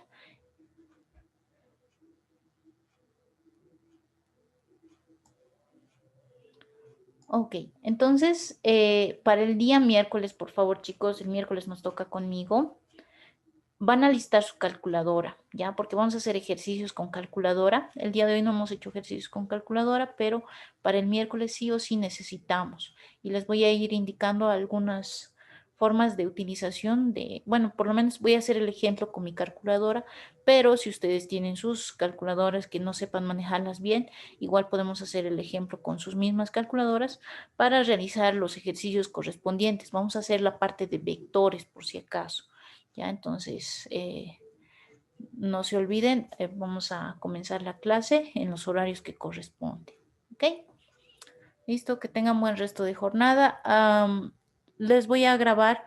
Ok, entonces, para el día miércoles, por favor, chicos, el miércoles nos toca conmigo. Van a listar su calculadora, ¿ya? Porque vamos a hacer ejercicios con calculadora. El día de hoy no hemos hecho ejercicios con calculadora, pero para el miércoles sí o sí necesitamos. Y les voy a ir indicando algunas formas de utilización de, bueno, por lo menos voy a hacer el ejemplo con mi calculadora, pero si ustedes tienen sus calculadoras que no sepan manejarlas bien, igual podemos hacer el ejemplo con sus mismas calculadoras para realizar los ejercicios correspondientes. Vamos a hacer la parte de vectores por si acaso. Ya, entonces, no se olviden, vamos a comenzar la clase en los horarios que corresponden. ¿Ok? Listo, que tengan buen resto de jornada. Les voy a grabar,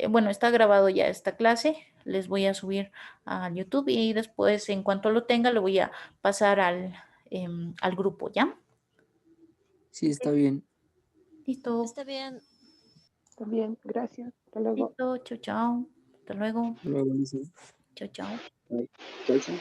bueno, está grabado ya esta clase, les voy a subir a YouTube y después, en cuanto lo tenga, lo voy a pasar al grupo, ¿ya? Sí, está bien. Listo, Está bien. También, gracias. Hasta luego. listo, chao, chao. Hasta luego. Luego dice. Chao, chao. Bye. Chao, chao.